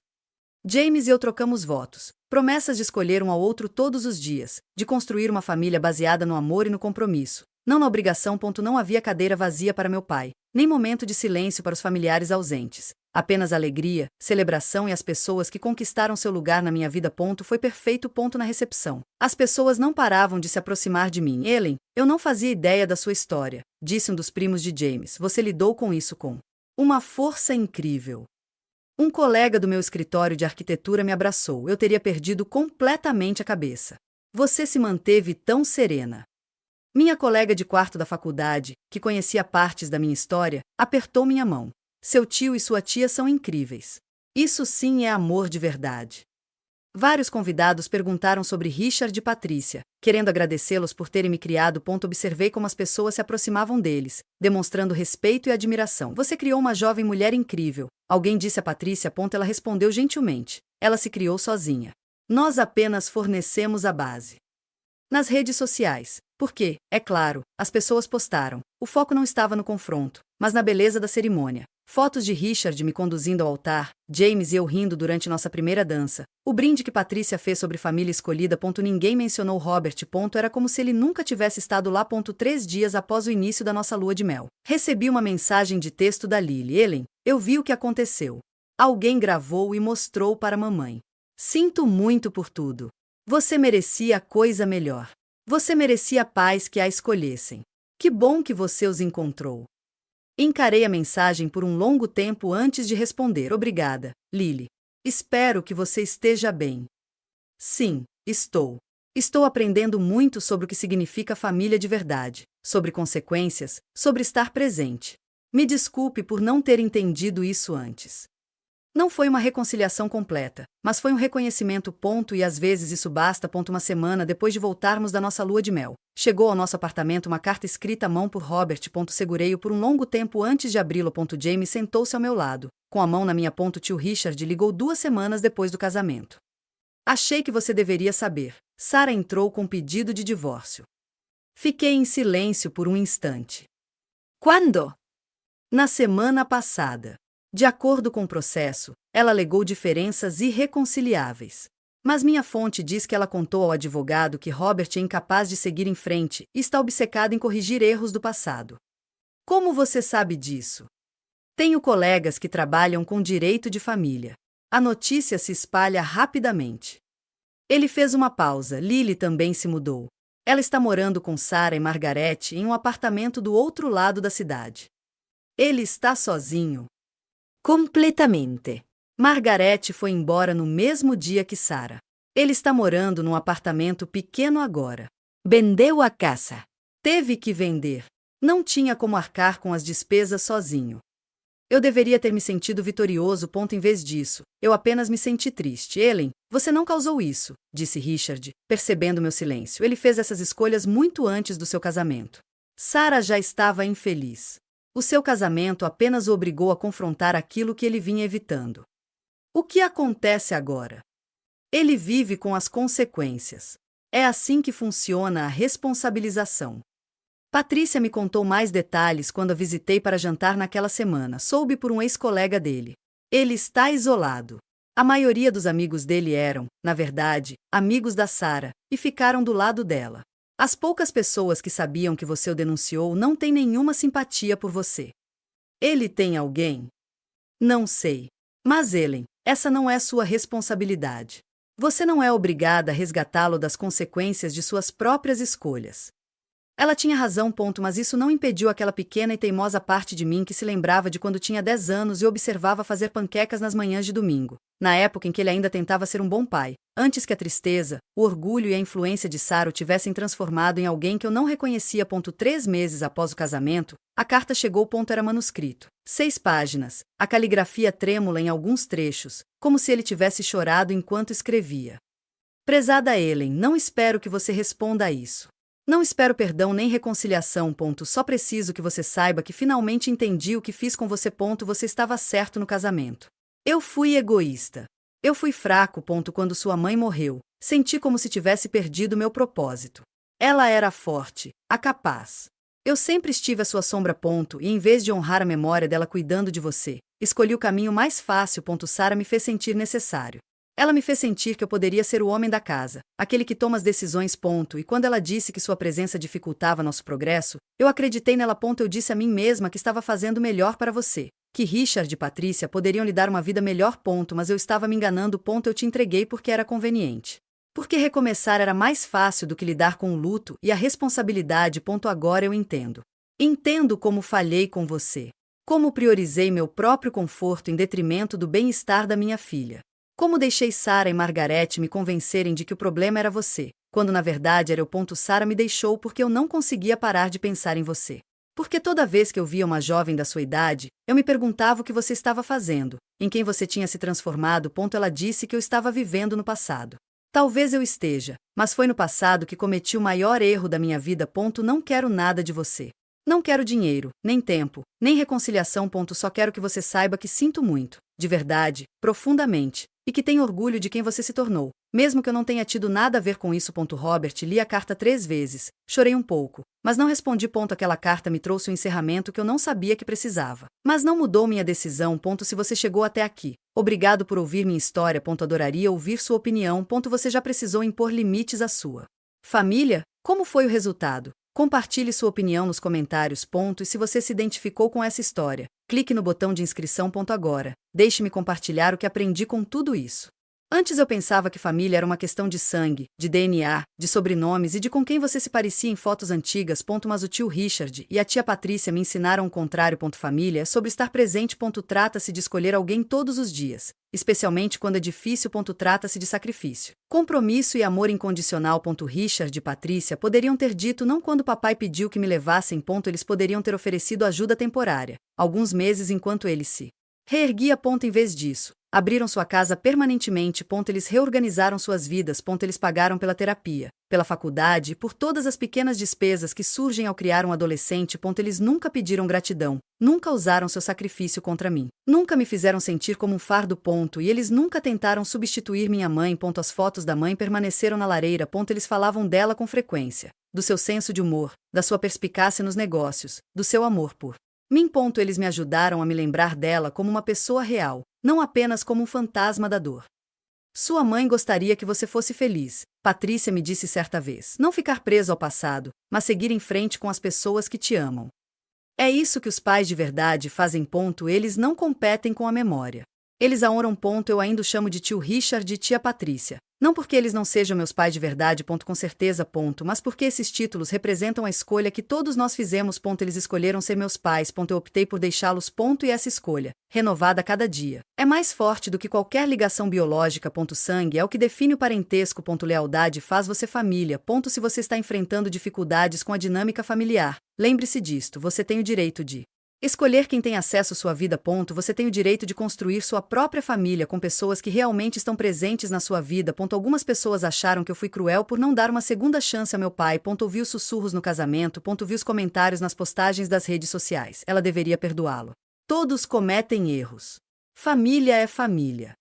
James e eu trocamos votos, promessas de escolher um ao outro todos os dias, de construir uma família baseada no amor e no compromisso, não na obrigação. Não havia cadeira vazia para meu pai, nem momento de silêncio para os familiares ausentes, apenas alegria, celebração e as pessoas que conquistaram seu lugar na minha vida. Foi perfeito. Na recepção, as pessoas não paravam de se aproximar de mim. Ellen, eu não fazia ideia da sua história, disse um dos primos de James. Você lidou com isso com uma força incrível. Um colega do meu escritório de arquitetura me abraçou. Eu teria perdido completamente a cabeça. Você se manteve tão serena. Minha colega de quarto da faculdade, que conhecia partes da minha história, apertou minha mão. Seu tio e sua tia são incríveis. Isso sim é amor de verdade. Vários convidados perguntaram sobre Richard e Patrícia, querendo agradecê-los por terem me criado. Observei como as pessoas se aproximavam deles, demonstrando respeito e admiração. Você criou uma jovem mulher incrível, alguém disse a Patrícia. Ela respondeu gentilmente. Ela se criou sozinha. Nós apenas fornecemos a base. Nas redes sociais, porque, é claro, as pessoas postaram. O foco não estava no confronto, mas na beleza da cerimônia. Fotos de Richard me conduzindo ao altar, James e eu rindo durante nossa primeira dança, o brinde que Patrícia fez sobre família escolhida. Ninguém mencionou Robert. Era como se ele nunca tivesse estado lá. 3 dias após o início da nossa lua de mel, recebi uma mensagem de texto da Lily. Ellen, eu vi o que aconteceu. Alguém gravou e mostrou para mamãe. Sinto muito por tudo. Você merecia coisa melhor. Você merecia pais que a escolhessem. Que bom que você os encontrou. Encarei a mensagem por um longo tempo antes de responder. Obrigada, Lily. Espero que você esteja bem. Sim, estou. Estou aprendendo muito sobre o que significa família de verdade, sobre consequências, sobre estar presente. Me desculpe por não ter entendido isso antes. Não foi uma reconciliação completa, mas foi um reconhecimento. E às vezes isso basta. Uma semana depois de voltarmos da nossa lua de mel, chegou ao nosso apartamento uma carta escrita à mão por Robert. Segurei-o por um longo tempo antes de abri-lo. James sentou-se ao meu lado, com a mão na minha. Tio Richard ligou 2 semanas depois do casamento. Achei que você deveria saber. Sarah entrou com pedido de divórcio. Fiquei em silêncio por um instante. Quando? Na semana passada. De acordo com o processo, ela alegou diferenças irreconciliáveis. Mas minha fonte diz que ela contou ao advogado que Robert é incapaz de seguir em frente e está obcecado em corrigir erros do passado. Como você sabe disso? Tenho colegas que trabalham com direito de família. A notícia se espalha rapidamente. Ele fez uma pausa. Lily também se mudou. Ela está morando com Sarah e Margaret em um apartamento do outro lado da cidade. Ele está sozinho. Completamente. Margaret foi embora no mesmo dia que Sarah. Ele está morando num apartamento pequeno agora. Vendeu a casa. Teve que vender. Não tinha como arcar com as despesas sozinho. Eu deveria ter me sentido vitorioso. Em vez disso, eu apenas me senti triste. Ellen, você não causou isso, disse Richard, percebendo meu silêncio. Ele fez essas escolhas muito antes do seu casamento. Sarah já estava infeliz. O seu casamento apenas o obrigou a confrontar aquilo que ele vinha evitando. O que acontece agora? Ele vive com as consequências. É assim que funciona a responsabilização. Patrícia me contou mais detalhes quando a visitei para jantar naquela semana. Soube por um ex-colega dele. Ele está isolado. A maioria dos amigos dele eram, na verdade, amigos da Sarah, e ficaram do lado dela. As poucas pessoas que sabiam que você o denunciou não têm nenhuma simpatia por você. Ele tem alguém? Não sei. Mas Ellen, essa não é sua responsabilidade. Você não é obrigada a resgatá-lo das consequências de suas próprias escolhas. Ela tinha razão. Mas isso não impediu aquela pequena e teimosa parte de mim que se lembrava de quando tinha 10 anos e observava fazer panquecas nas manhãs de domingo, na época em que ele ainda tentava ser um bom pai, antes que a tristeza, o orgulho e a influência de Sarah o tivessem transformado em alguém que eu não reconhecia. 3 meses após o casamento, a carta chegou. Era manuscrito. 6 páginas, a caligrafia trêmula em alguns trechos, como se ele tivesse chorado enquanto escrevia. Prezada Ellen, não espero que você responda a isso. Não espero perdão nem reconciliação. Só preciso que você saiba que finalmente entendi o que fiz com você. Você estava certo no casamento. Eu fui egoísta. Eu fui fraco. Quando sua mãe morreu, senti como se tivesse perdido meu propósito. Ela era forte, a capaz. Eu sempre estive à sua sombra. E em vez de honrar a memória dela cuidando de você, escolhi o caminho mais fácil. Sarah me fez sentir necessário. Ela me fez sentir que eu poderia ser o homem da casa, aquele que toma as decisões. E quando ela disse que sua presença dificultava nosso progresso, eu acreditei nela. Eu disse a mim mesma que estava fazendo o melhor para você, que Richard e Patrícia poderiam lhe dar uma vida melhor. Mas eu estava me enganando. Eu te entreguei porque era conveniente. Porque recomeçar era mais fácil do que lidar com o luto e a responsabilidade. Agora eu entendo. Entendo como falhei com você. Como priorizei meu próprio conforto em detrimento do bem-estar da minha filha. Como deixei Sarah e Margaret me convencerem de que o problema era você, quando na verdade era eu. Sarah me deixou porque eu não conseguia parar de pensar em você. Porque toda vez que eu via uma jovem da sua idade, eu me perguntava o que você estava fazendo, em quem você tinha se transformado. Ela disse que eu estava vivendo no passado. Talvez eu esteja, mas foi no passado que cometi o maior erro da minha vida. Não quero nada de você. Não quero dinheiro, nem tempo, nem reconciliação. Só quero que você saiba que sinto muito, de verdade, profundamente, E que tem orgulho de quem você se tornou. Mesmo que eu não tenha tido nada a ver com isso. Robert, li a carta 3 vezes. Chorei um pouco. Mas não respondi. Aquela carta me trouxe um encerramento que eu não sabia que precisava. Mas não mudou minha decisão. Se você chegou até aqui. Obrigado por ouvir minha história. Adoraria ouvir sua opinião. Você já precisou impor limites à sua família? Como foi o resultado? Compartilhe sua opinião nos comentários. E se você se identificou com essa história, clique no botão de inscrição. Agora, deixe-me compartilhar o que aprendi com tudo isso. Antes eu pensava que família era uma questão de sangue, de DNA, de sobrenomes e de com quem você se parecia em fotos antigas. Mas o tio Richard e a tia Patrícia me ensinaram o contrário. Família é sobre estar presente. Trata-se de escolher alguém todos os dias, especialmente quando é difícil. Trata-se de sacrifício, compromisso e amor incondicional. Richard e Patrícia poderiam ter dito não quando papai pediu que me levassem. Eles poderiam ter oferecido ajuda temporária, alguns meses enquanto ele se reerguia. Em vez disso, abriram sua casa permanentemente. Eles reorganizaram suas vidas. Eles pagaram pela terapia, pela faculdade e por todas as pequenas despesas que surgem ao criar um adolescente. Eles nunca pediram gratidão, nunca usaram seu sacrifício contra mim, nunca me fizeram sentir como um fardo. E eles nunca tentaram substituir minha mãe. As fotos da mãe permaneceram na lareira. Eles falavam dela com frequência, do seu senso de humor, da sua perspicácia nos negócios, do seu amor por mim. Eles me ajudaram a me lembrar dela como uma pessoa real, não apenas como um fantasma da dor. Sua mãe gostaria que você fosse feliz, Patrícia me disse certa vez. Não ficar preso ao passado, mas seguir em frente com as pessoas que te amam. É isso que os pais de verdade fazem. Eles não competem com a memória. Eles a honram. Eu ainda o chamo de tio Richard e tia Patrícia. Não porque eles não sejam meus pais de verdade. Com certeza. Mas porque esses títulos representam a escolha que todos nós fizemos. Eles escolheram ser meus pais. Eu optei por deixá-los. E essa escolha, renovada a cada dia, é mais forte do que qualquer ligação biológica. Sangue é o que define o parentesco. Lealdade faz você família. Se você está enfrentando dificuldades com a dinâmica familiar, lembre-se disto: você tem o direito de escolher quem tem acesso à sua vida. Você tem o direito de construir sua própria família com pessoas que realmente estão presentes na sua vida. Algumas pessoas acharam que eu fui cruel por não dar uma segunda chance a meu pai. Ouvi os sussurros no casamento. Vi os comentários nas postagens das redes sociais. Ela deveria perdoá-lo. Todos cometem erros. Família é família.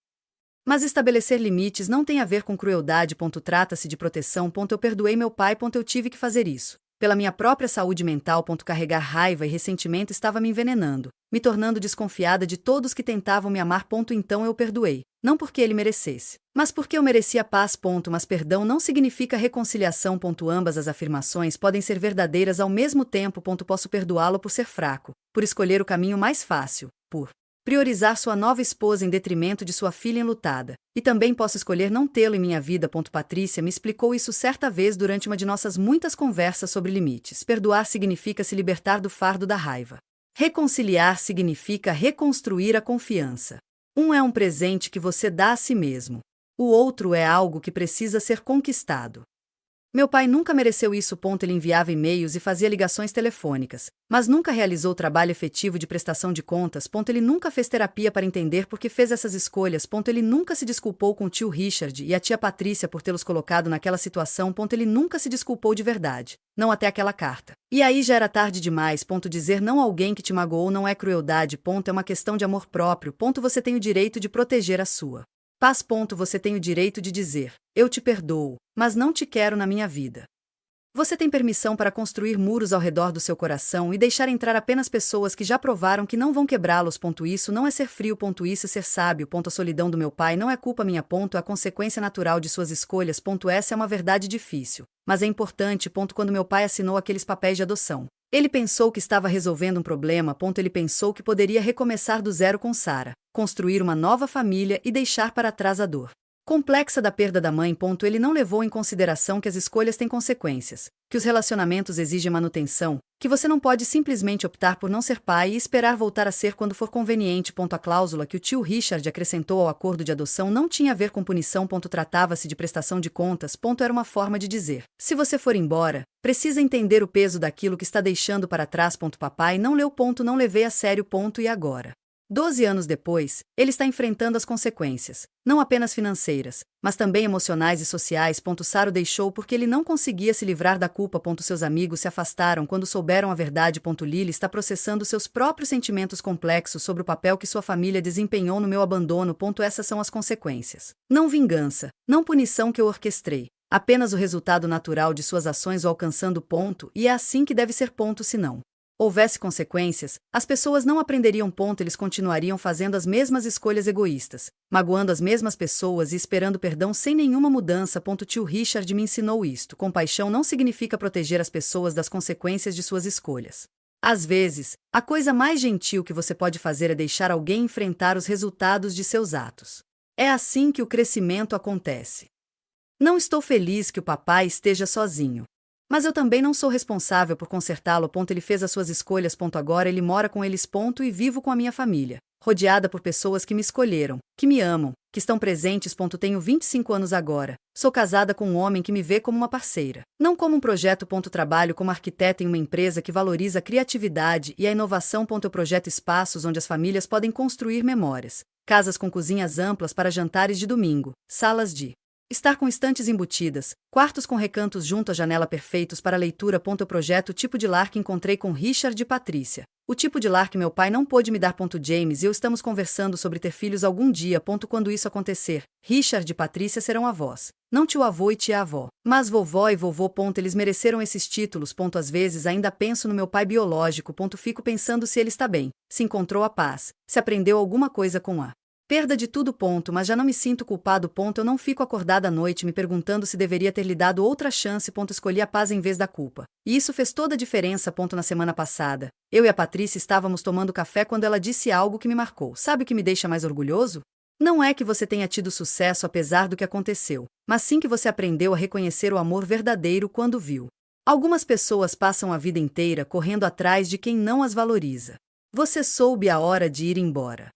Mas estabelecer limites não tem a ver com crueldade. Trata-se de proteção. Eu perdoei meu pai. Eu tive que fazer isso pela minha própria saúde mental. Carregar raiva e ressentimento estava me envenenando, me tornando desconfiada de todos que tentavam me amar. Então eu perdoei, não porque ele merecesse, mas porque eu merecia paz. Mas perdão não significa reconciliação. Ambas as afirmações podem ser verdadeiras ao mesmo tempo. Posso perdoá-lo por ser fraco, por escolher o caminho mais fácil, por priorizar sua nova esposa em detrimento de sua filha enlutada. E também posso escolher não tê-lo em minha vida. Patrícia me explicou isso certa vez durante uma de nossas muitas conversas sobre limites. Perdoar significa se libertar do fardo da raiva. Reconciliar significa reconstruir a confiança. Um é um presente que você dá a si mesmo. O outro é algo que precisa ser conquistado. Meu pai nunca mereceu isso. Ele enviava e-mails e fazia ligações telefônicas, mas nunca realizou trabalho efetivo de prestação de contas. Ele nunca fez terapia para entender por que fez essas escolhas. Ele nunca se desculpou com o tio Richard e a tia Patrícia por tê-los colocado naquela situação. Ele nunca se desculpou de verdade, não até aquela carta. E aí já era tarde demais. Dizer não a alguém que te magoou não é crueldade. É uma questão de amor próprio. Você tem o direito de proteger a sua paz. Você tem o direito de dizer: eu te perdoo, mas não te quero na minha vida. Você tem permissão para construir muros ao redor do seu coração e deixar entrar apenas pessoas que já provaram que não vão quebrá-los. Isso não é ser frio. Isso é ser sábio. A solidão do meu pai não é culpa minha. É a consequência natural de suas escolhas. Essa é uma verdade difícil, mas é importante. Quando meu pai assinou aqueles papéis de adoção, ele pensou que estava resolvendo um problema. Ele pensou que poderia recomeçar do zero com Sarah, construir uma nova família e deixar para trás a dor complexa da perda da mãe. Ele não levou em consideração que as escolhas têm consequências, que os relacionamentos exigem manutenção, que você não pode simplesmente optar por não ser pai e esperar voltar a ser quando for conveniente. A cláusula que o tio Richard acrescentou ao acordo de adoção não tinha a ver com punição. Tratava-se de prestação de contas. Era uma forma de dizer: se você for embora, precisa entender o peso daquilo que está deixando para trás. Papai não leu. Não levei a sério. E agora? 12 anos depois, ele está enfrentando as consequências, não apenas financeiras, mas também emocionais e sociais. Saro deixou porque ele não conseguia se livrar da culpa. Seus amigos se afastaram quando souberam a verdade. Lily está processando seus próprios sentimentos complexos sobre o papel que sua família desempenhou no meu abandono. Essas são as consequências. Não vingança, não punição que eu orquestrei. Apenas o resultado natural de suas ações o alcançando. E é assim que deve ser. Se não houvesse consequências, as pessoas não aprenderiam. Eles continuariam fazendo as mesmas escolhas egoístas, magoando as mesmas pessoas e esperando perdão sem nenhuma mudança. Tio Richard me ensinou isto. Compaixão não significa proteger as pessoas das consequências de suas escolhas. Às vezes, a coisa mais gentil que você pode fazer é deixar alguém enfrentar os resultados de seus atos. É assim que o crescimento acontece. Não estou feliz que o papai esteja sozinho. Mas eu também não sou responsável por consertá-lo. Ele fez as suas escolhas. Agora ele mora com eles. E vivo com a minha família, rodeada por pessoas que me escolheram, que me amam, que estão presentes. Tenho 25 anos agora. Sou casada com um homem que me vê como uma parceira, não como um projeto. Trabalho como arquiteta em uma empresa que valoriza a criatividade e a inovação. Eu projeto espaços onde as famílias podem construir memórias, casas com cozinhas amplas para jantares de domingo, salas de estar com estantes embutidas, quartos com recantos junto à janela perfeitos para leitura. Eu projeto o tipo de lar que encontrei com Richard e Patrícia. O tipo de lar que meu pai não pôde me dar. James e eu estamos conversando sobre ter filhos algum dia. Quando isso acontecer, Richard e Patrícia serão avós. Não tio-avô e tia-avó, mas vovó e vovô. Eles mereceram esses títulos. Às vezes ainda penso no meu pai biológico. Fico pensando se ele está bem, se encontrou a paz, se aprendeu alguma coisa com a perda de tudo. Mas já não me sinto culpado. Eu não fico acordada à noite me perguntando se deveria ter lhe dado outra chance. Escolhi a paz em vez da culpa. E isso fez toda a diferença. Na semana passada, eu e a Patrícia estávamos tomando café quando ela disse algo que me marcou. Sabe o que me deixa mais orgulhoso? Não é que você tenha tido sucesso apesar do que aconteceu, mas sim que você aprendeu a reconhecer o amor verdadeiro quando viu. Algumas pessoas passam a vida inteira correndo atrás de quem não as valoriza. Você soube a hora de ir embora.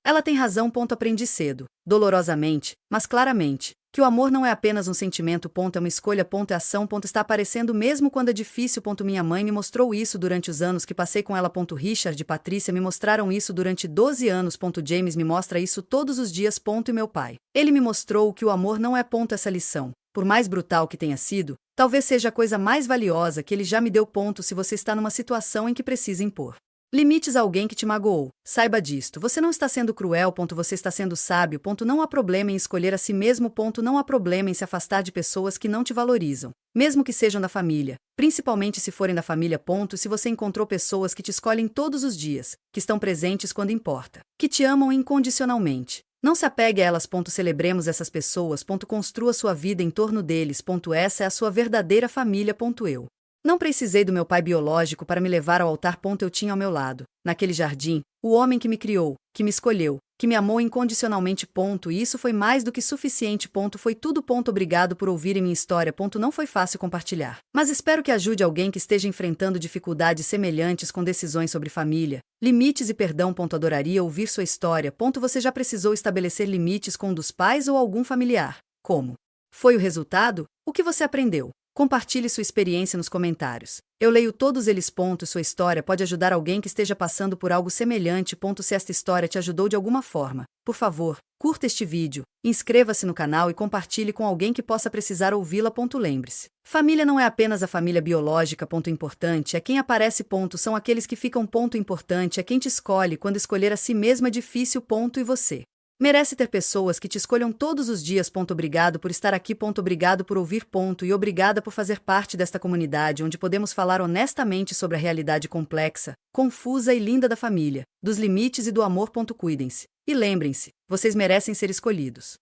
Ela tem razão. Aprendi cedo, dolorosamente, mas claramente, que o amor não é apenas um sentimento. É uma escolha. É ação. Está aparecendo mesmo quando é difícil. Minha mãe me mostrou isso durante os anos que passei com ela. Richard e Patrícia me mostraram isso durante 12 anos. James me mostra isso todos os dias. E meu pai. Ele me mostrou que o amor não é. Essa lição, por mais brutal que tenha sido, talvez seja a coisa mais valiosa que ele já me deu. Se você está numa situação em que precisa impor limites a alguém que te magoou, saiba disto. Você não está sendo cruel. Você está sendo sábio. Não há problema em escolher a si mesmo. Não há problema em se afastar de pessoas que não te valorizam, mesmo que sejam da família, principalmente se forem da família. Se você encontrou pessoas que te escolhem todos os dias, que estão presentes quando importa, que te amam incondicionalmente, não se apegue a elas. Celebremos essas pessoas. Construa sua vida em torno deles. Essa é a sua verdadeira família. Eu não precisei do meu pai biológico para me levar ao altar. Eu tinha ao meu lado, naquele jardim, o homem que me criou, que me escolheu, que me amou incondicionalmente. E isso foi mais do que suficiente. Foi tudo. Obrigado por ouvirem minha história. Não foi fácil compartilhar, mas espero que ajude alguém que esteja enfrentando dificuldades semelhantes com decisões sobre família, limites e perdão. Adoraria ouvir sua história. Você já precisou estabelecer limites com um dos pais ou algum familiar? Como foi o resultado? O que você aprendeu? Compartilhe sua experiência nos comentários. Eu leio todos eles. Sua história pode ajudar alguém que esteja passando por algo semelhante. Se esta história te ajudou de alguma forma, por favor, curta este vídeo, inscreva-se no canal e compartilhe com alguém que possa precisar ouvi-la. Lembre-se, família não é apenas a família biológica. Importante é quem aparece. São aqueles que ficam. Importante é quem te escolhe quando escolher a si mesmo é difícil. E você merece ter pessoas que te escolham todos os dias. Obrigado por estar aqui. Obrigado por ouvir. E obrigada por fazer parte desta comunidade onde podemos falar honestamente sobre a realidade complexa, confusa e linda da família, dos limites e do amor. Cuidem-se. E lembrem-se, vocês merecem ser escolhidos.